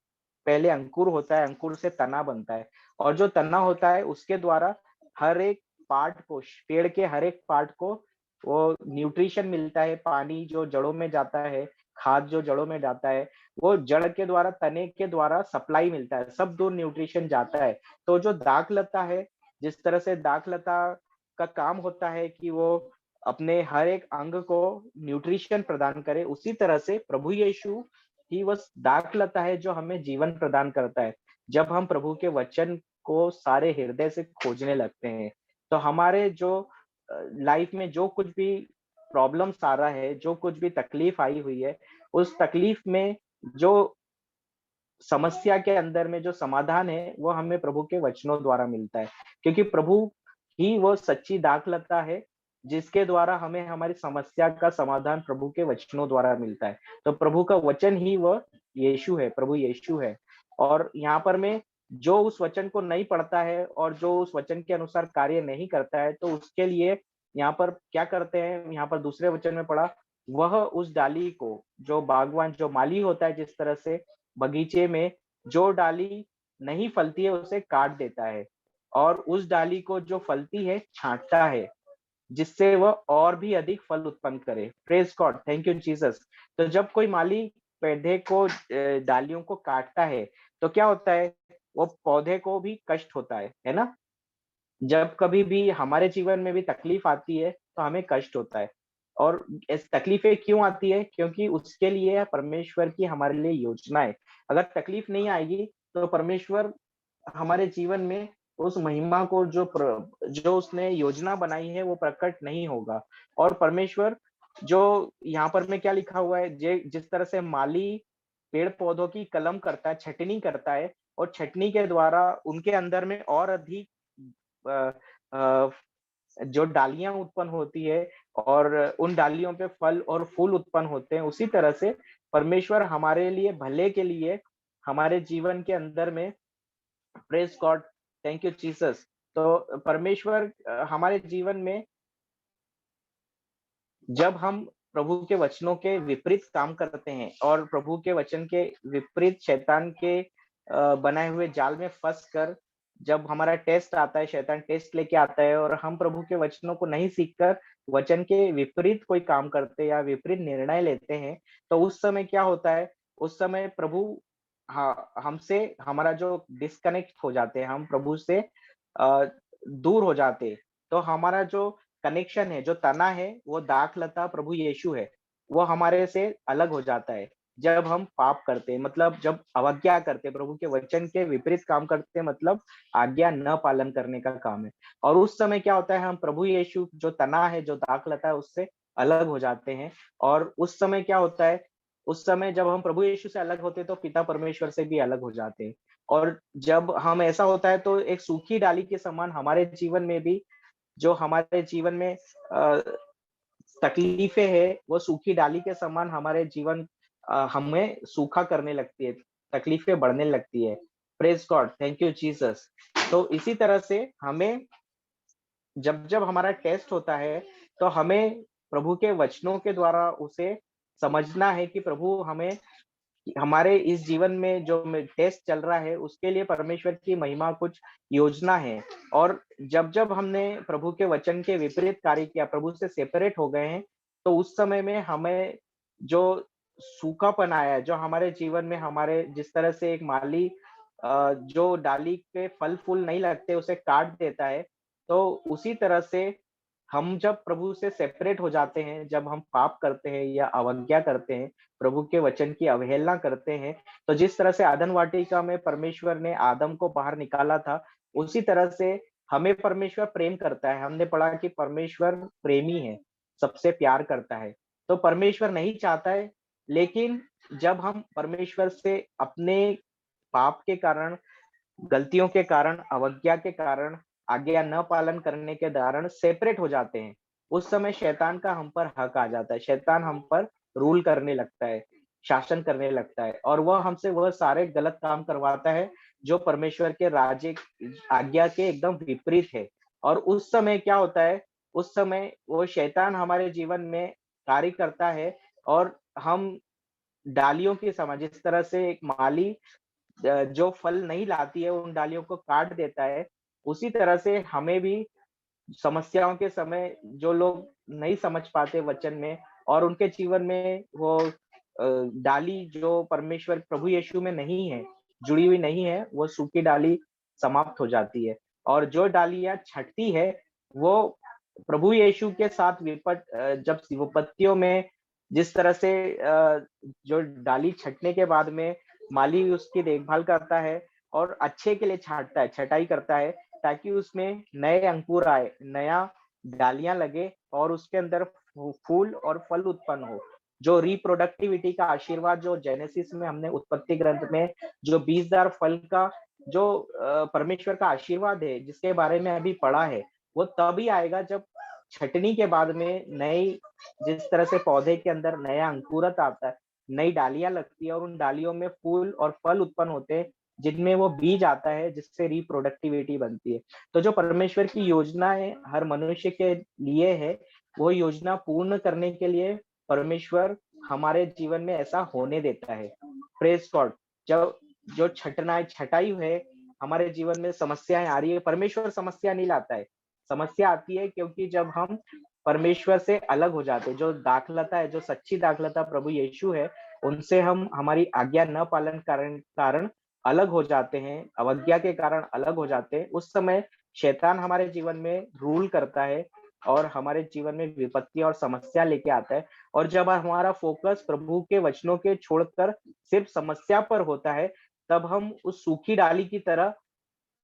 पहले अंकुर होता है, अंकुर से तना बनता है, और जो तना होता है उसके द्वारा हर एक पार्ट को, पेड़ के हर एक पार्ट को वो न्यूट्रिशन मिलता है, पानी जो जड़ों में जाता है, खाद जो जड़ों में जाता है, वो जड़ के द्वारा, तने के द्वारा सप्लाई मिलता है, सब दूर न्यूट्रिशन जाता है। तो जो दाखलता है, जिस तरह से दाखलता का काम होता है कि वो अपने हर एक अंग को न्यूट्रिशन प्रदान करे, उसी तरह से प्रभु यीशु ही वो दाखलता है जो हमें जीवन प्रदान करता है। जब हम प्रभु के वचन को सारे हृदय से खोजने लगते हैं, तो हमारे जो लाइफ में जो कुछ भी प्रॉब्लम्स आ रहा है, जो कुछ भी तकलीफ आई हुई है, उस तकलीफ में जो समस्या के अंदर में जो समाधान है, वो हमें प्रभु के वचनों द्वारा मिलता है। क्योंकि प्रभु ही वो सच्ची दाखलता है, जिसके द्वारा हमें हमारी समस्या का समाधान प्रभु के वचनों द्वारा मिलता है। तो प्रभु का वचन ही वह यीशु है, प्रभु यीशु है। और यहाँ पर मैं जो उस वचन को नहीं पढ़ता है और जो उस वचन के अनुसार कार्य नहीं करता है, तो उसके लिए यहाँ पर क्या करते हैं, यहाँ पर दूसरे वचन में पढ़ा, वह उस डाली को, जो बागवान, जो माली होता है, जिस तरह से बगीचे में जो डाली नहीं फलती है उसे काट देता है, और उस डाली को जो फलती है छांटता है, जिससे वह और भी अधिक फल उत्पन्न करे। Praise God, thank you Jesus. तो जब कोई माली पौधे को, डालियों को काटता है, तो क्या होता है, वो पौधे को भी कष्ट होता है ना? जब कभी भी हमारे जीवन में भी तकलीफ आती है, तो हमें कष्ट होता है। और इस तकलीफें क्यों आती है? क्योंकि उसके लिए परमेश्वर की हमारे लिए योजना है। अगर तकलीफ नहीं आएगी, तो परमेश्वर हमारे जीवन में उस महिमा को, जो उसने योजना बनाई है, वो प्रकट नहीं होगा। और परमेश्वर, जो यहाँ पर में क्या लिखा हुआ है, जिस तरह से माली पेड़ पौधों की कलम करता है, छटनी करता है, और छटनी के द्वारा उनके अंदर में और अधिक अ, अ, जो डालियां उत्पन्न होती है, और उन डालियों पे फल और फूल उत्पन्न होते हैं, उसी तरह से परमेश्वर हमारे लिए भले के लिए हमारे जीवन के अंदर में, praise God, thank you Jesus. तो परमेश्वर हमारे जीवन में, जब हम प्रभु के वचनों के विपरीत काम करते हैं और प्रभु के वचन के विपरीत शैतान के बनाए हुए जाल में फंस कर, जब हमारा टेस्ट आता है, शैतान टेस्ट लेके आता है, और हम प्रभु के वचनों को नहीं सीखकर वचन के विपरीत कोई काम करते हैं या विपरीत निर्णय लेते हैं, तो उस समय क्या होता है, उस समय प्रभु, हाँ, हमसे, हमारा जो डिस्कनेक्ट हो जाते हैं, हम प्रभु से दूर हो जाते हैं। तो हमारा जो कनेक्शन है, जो तना है, वो दाखलता प्रभु यीशु है, वो हमारे से अलग हो जाता है। जब हम पाप करते हैं, मतलब जब अवज्ञा करते हैं, प्रभु के वचन के विपरीत काम करते हैं, मतलब आज्ञा न पालन करने का काम है। और उस समय क्या होता है, हम प्रभु यीशु जो तना है, जो दाखलता है, उससे अलग हो जाते हैं। और उस समय क्या होता है, उस समय जब हम प्रभु यीशु से अलग होते हैं, तो पिता परमेश्वर से भी अलग हो जाते हैं। और जब हम, ऐसा होता है, तो एक सूखी डाली के समान हमारे जीवन में भी, जो हमारे जीवन में तकलीफें हैं, वो सूखी डाली के समान हमारे जीवन, हमें सूखा करने लगती है, तकलीफें बढ़ने लगती है। Praise God, thank you Jesus. तो इसी तरह से हमें, जब जब हमारा टेस्ट होता है, तो हमें प्रभु के वचनों के द्वारा उसे समझना है कि प्रभु हमें, हमारे इस जीवन में जो टेस्ट चल रहा है, उसके लिए परमेश्वर की महिमा कुछ योजना है। और जब जब हमने प्रभु के वचन के विपरीत कार्य किया, प्रभु से सेपरेट हो गए हैं, तो उस समय में हमें जो सूखापन आया है, जो हमारे जीवन में, हमारे जिस तरह से एक माली जो डाली पे फल फूल नहीं लगते उसे काट देता है, तो उसी तरह से हम जब प्रभु से सेपरेट हो जाते हैं, जब हम पाप करते हैं या अवज्ञा करते हैं, प्रभु के वचन की अवहेलना करते हैं, तो जिस तरह से आदम वाटिका में परमेश्वर ने आदम को बाहर निकाला था, उसी तरह से हमें परमेश्वर प्रेम करता है। हमने पढ़ा कि परमेश्वर प्रेमी है, सबसे प्यार करता है। तो परमेश्वर नहीं चाहता है लेकिन जब हम परमेश्वर से अपने पाप के कारण, गलतियों के कारण, अवज्ञा के कारण, आज्ञा न पालन करने के कारण सेपरेट हो जाते हैं, उस समय शैतान का हम पर हक आ जाता है। शैतान हम पर रूल करने लगता है, शासन करने लगता है और वह हमसे वह सारे गलत काम करवाता है जो परमेश्वर के राज्य आज्ञा के एकदम विपरीत है। और उस समय क्या होता है, उस समय वो शैतान हमारे जीवन में कार्य करता है और हम डालियों के समान, जिस तरह से एक माली जो फल नहीं लाती है उन डालियों को काट देता है, उसी तरह से हमें भी समस्याओं के समय जो लोग नहीं समझ पाते वचन में और उनके जीवन में वो डाली जो परमेश्वर प्रभु यीशु में नहीं है, जुड़ी हुई नहीं है, वो सूखी डाली समाप्त हो जाती है। और जो डालियाँ छँटती है, वो प्रभु यीशु के साथ जब विपत्तियों में जिस तरह से जो डाली छँटने के बाद में माली उसकी देखभाल करता है और अच्छे के लिए छाँटता है, छँटाई करता है ताकि उसमें नए अंकुर आए, नया डालियाँ लगे और उसके अंदर फूल और फल उत्पन्न हो। जो रिप्रोडक्टिविटी का आशीर्वाद जो जेनेसिस में हमने उत्पत्ति ग्रंथ में जो बीजदार फल का जो परमेश्वर का आशीर्वाद है, जिसके बारे में अभी पढ़ा है, वो तभी आएगा जब छँटनी के बाद में नई जिस तरह से पौधे के अंदर नया अंकुरत आता है, नई डालियाँ लगती है और उन डालियों में फूल और फल उत्पन्न होते हैं, जिनमें वो बीज आता है जिससे रिप्रोडक्टिविटी बनती है। तो जो परमेश्वर की योजनाएँ हर मनुष्य के लिए है, वो योजना पूर्ण करने के लिए परमेश्वर हमारे जीवन में ऐसा होने देता है। Praise God. जब जो छँटाई है, हमारे जीवन में समस्याएँ आ रही है, परमेश्वर समस्या नहीं लाता है। समस्या आती है क्योंकि जब हम परमेश्वर से अलग हो जाते हैं, जो दाखलता है, जो सच्ची दाखलता प्रभु यीशु है, उनसे हम हमारी आज्ञा न पालन कारण कारण अलग हो जाते हैं, अवज्ञा के कारण अलग हो जाते हैं, उस समय शैतान हमारे जीवन में रूल करता है और हमारे जीवन में विपत्ति और समस्या लेके आता है। और जब हमारा फोकस प्रभु के वचनों के छोड़कर सिर्फ समस्या पर होता है, तब हम उस सूखी डाली की तरह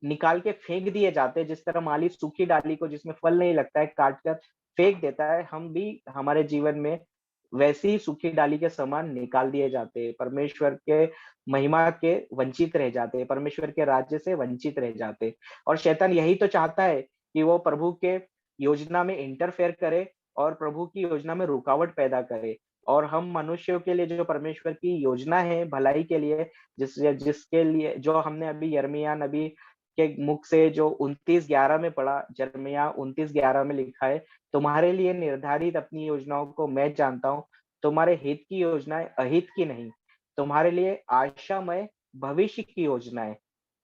निकाल के फेंक दिए जाते हैं। जिस तरह माली सूखी डाली को जिसमें फल नहीं लगता है, काट कर फेंक देता है, हम भी हमारे जीवन में वैसी ही सूखी डाली के समान निकाल दिए जाते हैं। परमेश्वर के महिमा के वंचित रह जाते हैं, परमेश्वर के राज्य से वंचित रह जाते हैं। और शैतान यही तो चाहता है कि वो प्रभु के योजना में इंटरफेयर करे और प्रभु की योजना में रुकावट पैदा करे। और हम मनुष्यों के लिए जो परमेश्वर की योजना है भलाई के लिए, जिसके लिए जो हमने अभी यिर्मयाह नबी के मुख से जो 29:11 में पढ़ा, यिर्मयाह 29:11 में लिखा है, तुम्हारे लिए निर्धारित अपनी योजनाओं को मैं जानता हूँ, तुम्हारे हित की योजनाएँ अहित की नहीं, तुम्हारे लिए आशामय भविष्य की योजनाएँ।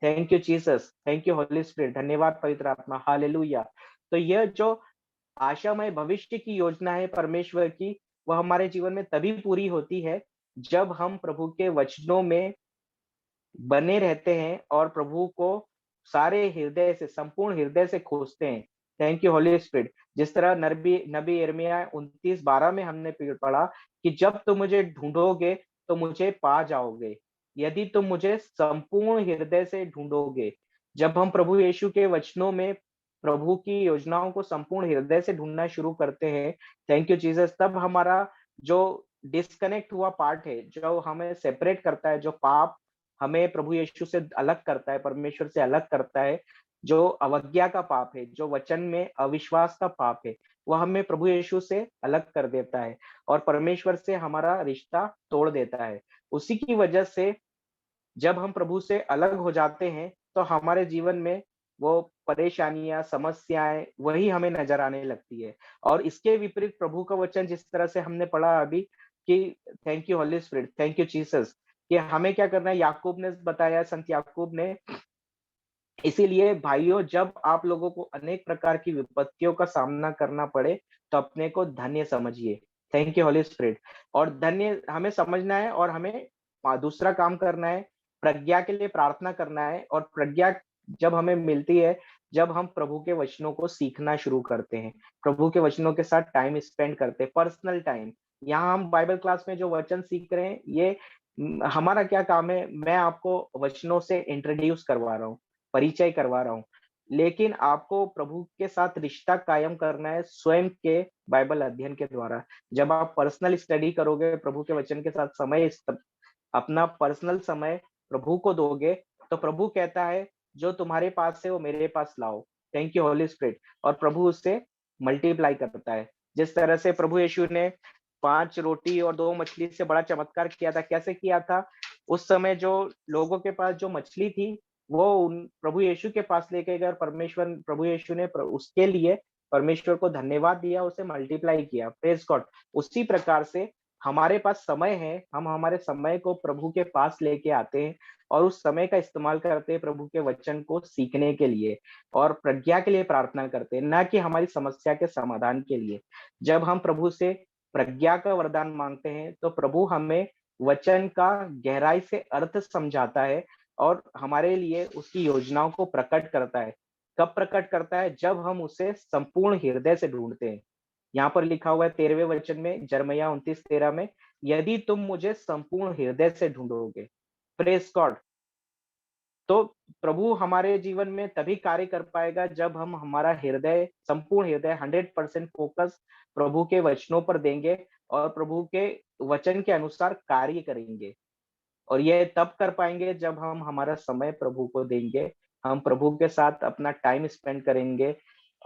Thank you Jesus, thank you Holy spirit, धन्यवाद पवित्र आत्मा, हालेलुया। तो यह जो आशामय भविष्य की योजना है परमेश्वर की, वह हमारे जीवन में तभी पूरी होती है, जब हम प्रभु के वचनों में बने रहते हैं और प्रभु को सारे हृदय से, संपूर्ण हृदय से खोजते हैं। Thank you Holy spirit. जिस तरह नबी नबी यिर्मयाह 29:12 में हमने पढ़ा कि जब तुम मुझे ढूंढोगे तो मुझे पा जाओगे, यदि तुम मुझे संपूर्ण हृदय से ढूंढोगे। जब हम प्रभु यीशु के वचनों में प्रभु की योजनाओं को संपूर्ण हृदय से ढूंढना शुरू करते हैं, थैंक यू जीसस, तब हमारा जो डिस्कनेक्ट हुआ पार्ट है, जो हमें सेपरेट करता है, जो पाप हमें प्रभु यीशु से अलग करता है, परमेश्वर से अलग करता है, जो अवज्ञा का पाप है, जो वचन में अविश्वास का पाप है, वह हमें प्रभु यीशु से अलग कर देता है और परमेश्वर से हमारा रिश्ता तोड़ देता है। उसी की वजह से जब हम प्रभु से अलग हो जाते हैं, तो हमारे जीवन में वो परेशानियाँ, समस्याएँ वही हमें नज़र आने लगती है। और इसके विपरीत प्रभु का वचन जिस तरह से हमने पढ़ा अभी कि thank you Holy Spirit, thank you Jesus, कि हमें क्या करना है, याकूब ने बताया, संत याकूब ने, इसीलिए भाइयों जब आप लोगों को अनेक प्रकार की विपत्तियों का सामना करना पड़े, तो अपने को धन्य समझिए। Thank you Holy spirit. और धन्य हमें समझना है और हमें दूसरा काम करना है, प्रज्ञा के लिए प्रार्थना करना है। और प्रज्ञा जब हमें मिलती है, जब हम प्रभु के वचनों को सीखना शुरू करते हैं, प्रभु के वचनों के साथ टाइम स्पेंड करते हैं, पर्सनल टाइम। यहाँ हम बाइबल क्लास में जो वचन सीख रहे हैं, ये हमारा क्या काम है, मैं आपको वचनों से इंट्रोड्यूस करवा रहा हूँ, परिचय करवा रहा हूँ। लेकिन आपको प्रभु के साथ रिश्ता कायम करना है स्वयं के बाइबल अध्ययन के द्वारा। जब आप पर्सनल स्टडी करोगे, प्रभु के वचन के साथ अपना पर्सनल समय प्रभु को दोगे, तो प्रभु कहता है जो तुम्हारे पास है वो मेरे पास लाओ। Thank you Holy spirit. और प्रभु उससे मल्टीप्लाई करता है। जिस तरह से प्रभु यीशु ने 5 रोटी और 2 मछली से बड़ा चमत्कार किया था, कैसे किया था? उस समय जो लोगों के पास जो मछली थी, वो उन प्रभु यीशु के पास लेके गए और प्रभु यीशु ने उसके लिए परमेश्वर को धन्यवाद दिया, उसे मल्टीप्लाई किया। Praise God. उसी प्रकार से हमारे पास समय है, हम हमारे समय को प्रभु के पास लेके आते हैं और उस समय का इस्तेमाल करते हैं प्रभु के वचन को सीखने के लिए और प्रज्ञा के लिए प्रार्थना करते हैं, ना कि हमारी समस्या के समाधान के लिए। जब हम प्रभु से प्रज्ञा का वरदान मांगते हैं, तो प्रभु हमें वचन का गहराई से अर्थ समझाता है और हमारे लिए उसकी योजनाओं को प्रकट करता है। कब प्रकट करता है? जब हम उसे संपूर्ण हृदय से ढूंढते हैं। यहाँ पर लिखा हुआ है 13वें वचन में, यिर्मयाह 29:13 में, यदि तुम मुझे संपूर्ण हृदय से ढूंढोगे। Praise God. तो प्रभु हमारे जीवन में तभी कार्य कर पाएगा जब हम हमारा हृदय, संपूर्ण हृदय 100% फोकस प्रभु के वचनों पर देंगे और प्रभु के वचन के अनुसार कार्य करेंगे। और ये तब कर पाएंगे जब हम हमारा समय प्रभु को देंगे, हम प्रभु के साथ अपना टाइम स्पेंड करेंगे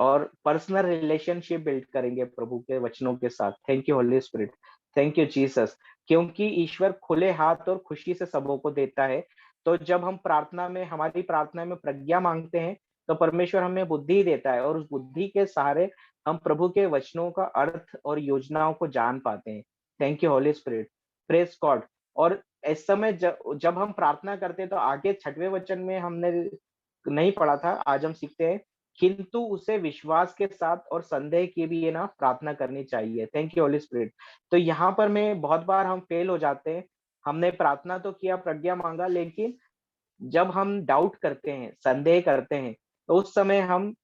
और पर्सनल रिलेशनशिप बिल्ड करेंगे प्रभु के वचनों के साथ। Thank you Holy Spirit. Thank you Jesus. क्योंकि ईश्वर खुले हाथ और खुशी से सबों को देता है। तो जब हम हमारी प्रार्थना में प्रज्ञा मांगते हैं, तो परमेश्वर हमें बुद्धि देता है और उस बुद्धि के सहारे हम प्रभु के वचनों का अर्थ और योजनाओं को जान पाते हैं। Thank you Holy spirit. Praise God. और इस समय जब हम प्रार्थना करते हैं, तो आगे 6वें वचन में हमने नहीं पढ़ा था, आज हम सीखते हैं, किंतु उसे विश्वास के साथ और संदेह किए भी ये ना प्रार्थना करनी चाहिए। Thank you Holy Spirit. तो यहाँ पर मैं बहुत बार हम फेल हो जाते हैं। हमने प्रार्थना तो किया, प्रज्ञा मांगा, लेकिन जब हम डाउट करते हैं, संदेह करते हैं, तो उस समय हम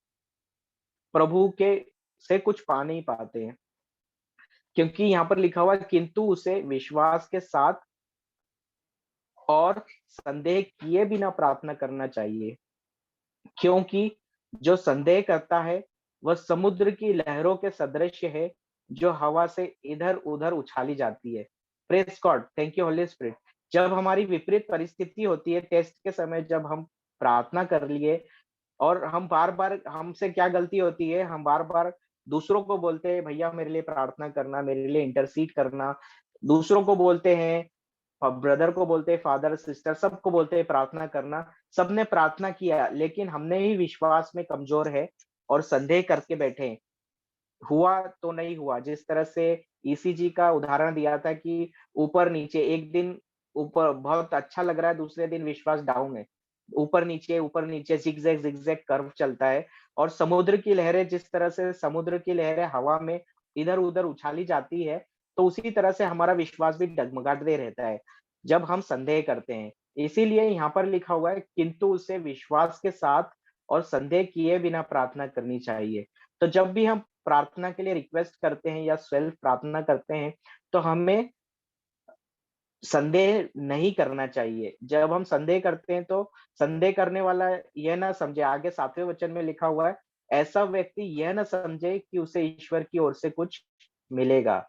प्रभु के से कुछ पा नहीं पाते हैं। क्योंकि यहाँ पर लिखा हुआ है, किंतु उसे विश्वास के साथ और संदेह किए बिना प्रार्थना करना चाहिए। क्योंकि जो संदेह करता है, वह समुद्र की लहरों के सदृश है, जो हवा से इधर-उधर उछाली जाती है। Praise God. Thank you Holy spirit. जब हमारी विपरीत परिस्थिति होती है, टेस्ट के समय जब हम प्रार्थना कर लिए और हम बार-बार, हमसे क्या गलती होती है, हम बार-बार दूसरों को बोलते हैं, भैया मेरे लिए प्रार्थना करना, मेरे लिए इंटरसीड करना। दूसरों को बोलते हैं, ब्रदर को बोलते हैं, फादर, सिस्टर, सबको बोलते हैं प्रार्थना करना। सबने प्रार्थना किया, लेकिन हमने ही विश्वास में कमज़ोर है और संदेह करके बैठे हैं। हुआ तो नहीं हुआ। जिस तरह से ईसीजी का उदाहरण दिया था कि ऊपर-नीचे, एक दिन ऊपर बहुत अच्छा लग रहा है, दूसरे दिन विश्वास डाउन है। ऊपर-नीचे, ज़िगज़ैग कर्व चलता है। और समुद्र की लहरें, जिस तरह से समुद्र की लहरें हवा में इधर-उधर उछाली जाती है, तो उसी तरह से हमारा विश्वास भी डगमगाते रहता है, जब हम संदेह करते हैं। इसीलिए यहाँ पर लिखा हुआ है, किंतु उसे विश्वास के साथ और संदेह किए बिना प्रार्थना करनी चाहिए। तो जब भी हम प्रार्थना के लिए रिक्वेस्ट करते हैं या सेल्फ प्रार्थना करते हैं, तो हमें संदेह नहीं करना चाहिए। जब हम संदेह करते हैं, तो संदेह करने वाला यह ना समझे, आगे 7वें वचन में लिखा हुआ है, ऐसा व्यक्ति यह ना समझे कि उसे ईश्वर की ओर से कुछ मिलेगा।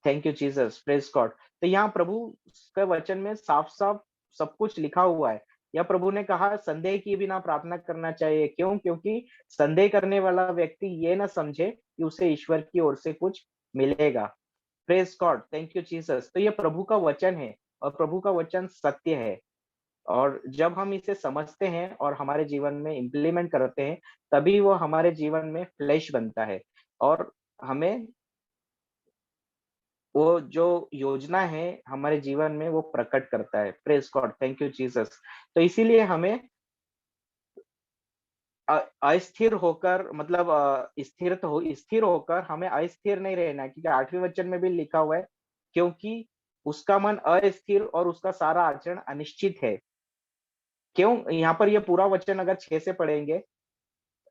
Thank you Jesus. Praise God. तो यहाँ प्रभु के वचन में साफ-साफ सब कुछ लिखा हुआ है। या प्रभु ने कहा संदेह किए बिना प्रार्थना करना चाहिए। क्यों? क्योंकि संदेह करने वाला व्यक्ति ये ना समझे कि उसे ईश्वर की ओर से कुछ मिलेगा। Praise God. Thank you Jesus. तो ये प्रभु का वचन है और प्रभु का वचन सत्य है। और जब हम इसे समझते हैं और हमारे जीवन में इम्प्लीमेंट करते हैं, तभी वो हमारे जीवन में फ्लैश बनता है और हमें वो जो योजना है हमारे जीवन में वो प्रकट करता है। Praise God. Thank you Jesus. तो इसीलिए हमें अस्थिर होकर, मतलब स्थिर होकर हमें अस्थिर नहीं रहना है, क्योंकि 8वें वचन में भी लिखा हुआ है, क्योंकि उसका मन अस्थिर और उसका सारा आचरण अनिश्चित है। क्यों? यहाँ पर ये पूरा वचन अगर 6 से पढ़ेंगे,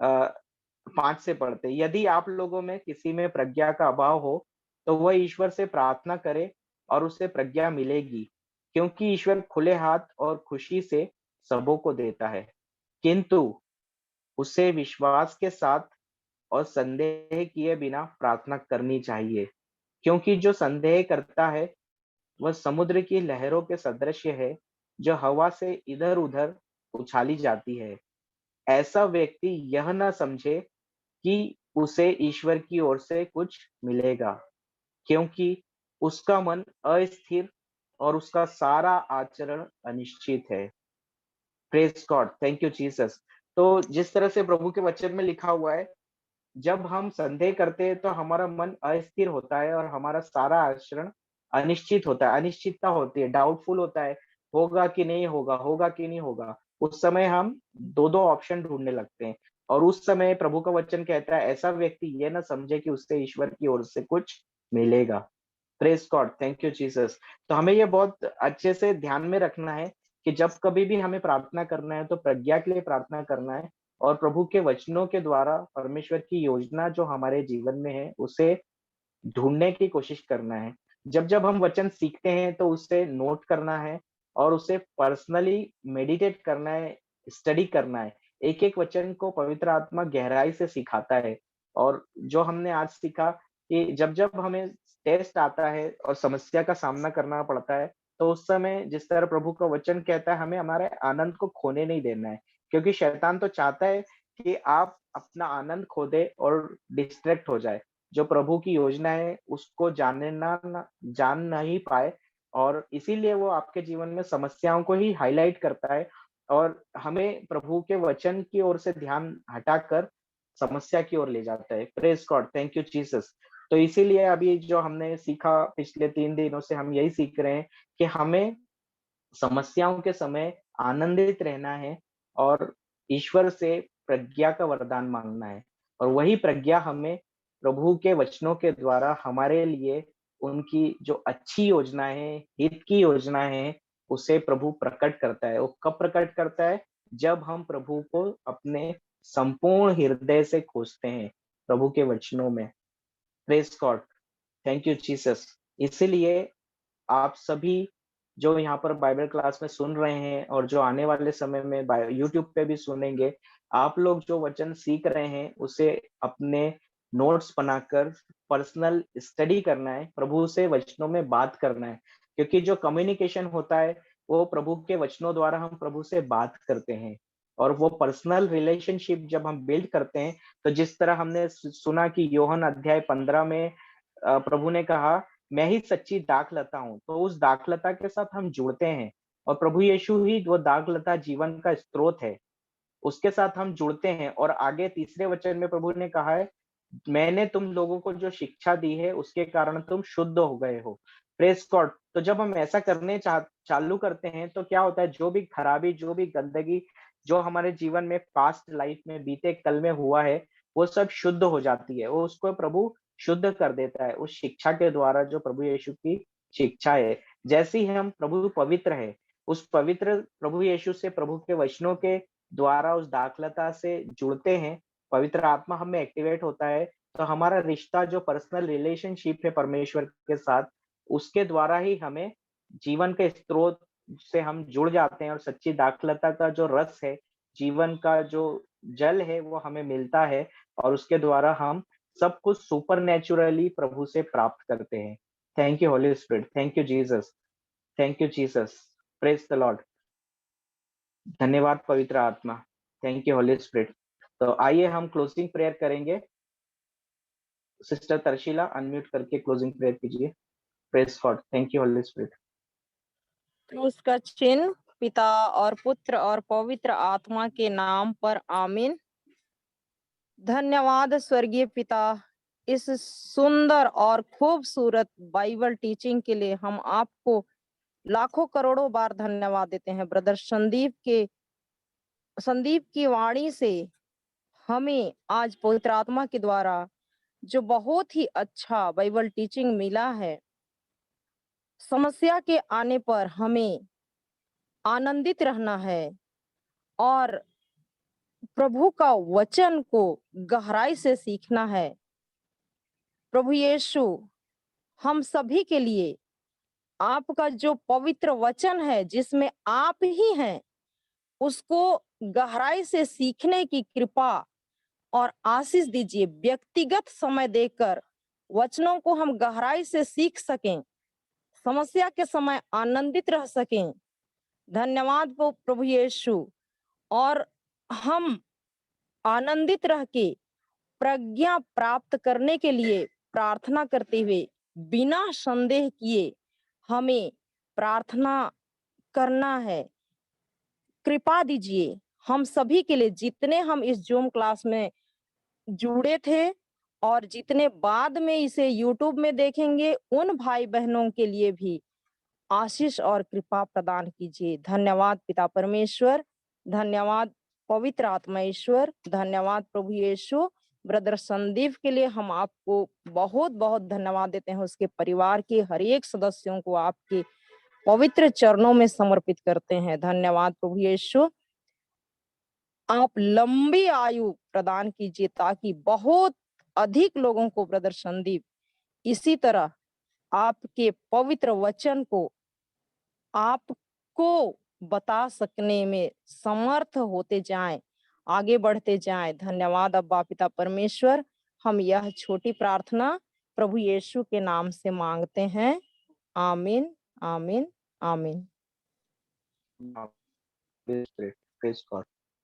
5 से पढ़ते, यदि आप लोगों में किसी में प्रज्ञा का अभाव हो, तो वह ईश्वर से प्रार्थना करे और उसे प्रज्ञा मिलेगी, क्योंकि ईश्वर खुले हाथ और खुशी से सबों को देता है। किंतु उसे विश्वास के साथ और संदेह किए बिना प्रार्थना करनी चाहिए, क्योंकि जो संदेह करता है वह समुद्र की लहरों के सदृश है, जो हवा से इधर-उधर उछाली जाती है। ऐसा व्यक्ति यह न समझे कि उसे ईश्वर की ओर से कुछ मिलेगा, क्योंकि उसका मन अस्थिर और उसका सारा आचरण अनिश्चित है। Praise God, thank you Jesus. तो जिस तरह से प्रभु के वचन में लिखा हुआ है, जब हम संदेह करते हैं तो हमारा मन अस्थिर होता है और हमारा सारा आचरण अनिश्चित होता है, अनिश्चितता होती है, डाउटफुल होता है, होगा कि नहीं होगा, होगा कि नहीं होगा। उस समय हम 2-2 ऑप्शन ढूँढने लगते हैं और उस समय प्रभु का वचन कहता है ऐसा व्यक्ति ये ना समझे कि उससे ईश्वर की ओर से कुछ मिलेगा। Praise God, thank you Jesus. तो हमें ये बहुत अच्छे से ध्यान में रखना है कि जब कभी भी हमें प्रार्थना करना है तो प्रज्ञा के लिए प्रार्थना करना है और प्रभु के वचनों के द्वारा परमेश्वर की योजना जो हमारे जीवन में है, उसे ढूँढने की कोशिश करना है। जब-जब हम वचन सीखते हैं तो उसे नोट करना है और उसे पर्सनली मेडिटेट करना है, स्टडी करना है। एक-एक वचन को पवित्र आत्मा गहराई से सिखाता है और जो हमने आज सीखा कि जब-जब हमें टेस्ट आता है और समस्या का सामना करना पड़ता है, तो उस समय जिस तरह प्रभु का वचन कहता है, हमें हमारे आनंद को खोने नहीं देना है। क्योंकि शैतान तो चाहता है कि आप अपना आनंद खो दें और डिस्ट्रैक्ट हो जाए। जो प्रभु की योजना है उसको जान नहीं पाए और इसीलिए वो आपके जीवन में समस्याओं को ही हाइलाइट करता है और हमें प्रभु के वचन की ओर से ध्यान हटाकर समस्या की ओर ले जाता है। Praise God, thank you Jesus. तो इसीलिए अभी जो हमने सीखा पिछले 3 दिनों से हम यही सीख रहे हैं कि हमें समस्याओं के समय आनंदित रहना है और ईश्वर से प्रज्ञा का वरदान मांगना है और वही प्रज्ञा हमें प्रभु के वचनों के द्वारा हमारे लिए उनकी जो अच्छी योजनाएँ हैं, हित की योजनाएँ हैं, उसे प्रभु प्रकट करता है। वो कब प्रकट करता है? जब हम प्रभु को अपने संपूर्ण हृदय से खोजते हैं, प्रभु के वचनों में। Praise God, thank you Jesus. इसीलिए आप सभी जो यहाँ पर बाइबल क्लास में सुन रहे हैं और जो आने वाले समय में यूट्यूब पे भी सुनेंगे, आप लोग जो वचन सीख रहे हैं, उसे अपने नोट्स बनाकर पर्सनल स्टडी करना है, प्रभु से वचनों में बात करना है। क्योंकि जो कम्युनिकेशन होता है, वो प्रभु के वचनों द्वारा हम प्रभु से बात करते हैं और वो पर्सनल रिलेशनशिप जब हम बिल्ड करते हैं, तो जिस तरह हमने सुना कि यूहन्ना अध्याय 15 में प्रभु ने कहा मैं ही सच्ची दाखलता हूँ, तो उस दाखलता के साथ हम जुड़ते हैं और प्रभु यीशु ही वो दाखलता जीवन का स्रोत है। उसके साथ हम जुड़ते हैं और आगे तीसरे वचन में प्रभु ने कहा है, मैंने तुम लोगों को जो शिक्षा दी है, उसके कारण तुम शुद्ध हो गए हो। Praise God. तो जब हम ऐसा करने चालू करते हैं, तो क्या होता है, जो भी खराबी, जो भी गंदगी, जो हमारे जीवन में पास्ट लाइफ में बीते कल में हुआ है, वो सब शुद्ध हो जाती है। वो उसको प्रभु शुद्ध कर देता है, उस शिक्षा के द्वारा जो प्रभु यीशु की शिक्षा है। जैसे ही हम प्रभु पवित्र है, उस पवित्र प्रभु यीशु से प्रभु के वचनों के द्वारा उस दाखलता से जुड़ते हैं, पवित्र आत्मा हमें एक्टिवेट होता है, तो हमारा रिश्ता जो पर्सनल रिलेशनशिप है परमेश्वर के साथ, उसके द्वारा ही हमें जीवन के स्रोत से हम जुड़ जाते हैं और सच्ची दाखलता का जो रस है, जीवन का जो जल है, वो हमें मिलता है और उसके द्वारा हम सब कुछ सुपरनैचुरली प्रभु से प्राप्त करते हैं। Thank you Holy Spirit, thank you Jesus, thank you Jesus, praise the Lord. धन्यवाद पवित्र आत्मा, थैंक यू होली स्पिरिट। तो आइए हम क्लोजिंग प्रेयर करेंगे। सिस्टर तर्शिला अनम्यूट करके क्लोजिंग प्रेयर कीजिए। Praise God, thank you Holy spirit. क्रूस का चिन्ह पिता और पुत्र और पवित्र आत्मा के नाम पर आमीन। धन्यवाद स्वर्गीय पिता, इस सुंदर और खूबसूरत बाइबल टीचिंग के लिए हम आपको लाखों करोड़ों बार धन्यवाद देते हैं। ब्रदर संदीप की वाणी से हमें आज पवित्र आत्मा के द्वारा जो बहुत ही अच्छा बाइबल टीचिंग मिला है, समस्या के आने पर हमें आनंदित रहना है और प्रभु का वचन को गहराई से सीखना है। प्रभु यीशु, हम सभी के लिए आपका जो पवित्र वचन है जिसमें आप ही हैं, उसको गहराई से सीखने की कृपा और आशीष दीजिए। व्यक्तिगत समय देकर वचनों को हम गहराई से सीख सकें, समस्या के समय आनंदित रह सकें। धन्यवाद प्रभु यीशु। और हम आनंदित रह के प्रज्ञा प्राप्त करने के लिए प्रार्थना करते हुए बिना संदेह किए हमें प्रार्थना करना है। कृपा दीजिए हम सभी के लिए, जितने हम इस जूम क्लास में जुड़े थे और जितने बाद में इसे यूट्यूब में देखेंगे, उन भाई बहनों के लिए भी आशीष और कृपा प्रदान कीजिए। धन्यवाद पिता परमेश्वर, धन्यवाद पवित्र आत्मा ईश्वर, धन्यवाद प्रभु यीशु। ब्रदर संदीप के लिए हम आपको बहुत बहुत धन्यवाद देते हैं। उसके परिवार के हर एक सदस्यों को आपके पवित्र चरणों में समर्पित करते हैं। धन्यवाद प्रभु यीशु। आप लंबी आयु प्रदान कीजिए ताकि बहुत अधिक लोगों को ब्रदर संदीप इसी तरह आपके पवित्र वचन को आपको बता सकने में समर्थ होते जाएं, आगे बढ़ते जाएं। धन्यवाद अब्बा पिता परमेश्वर। हम यह छोटी प्रार्थना प्रभु यीशु के नाम से मांगते हैं। आमीन, आमीन, आमीन। Praise God.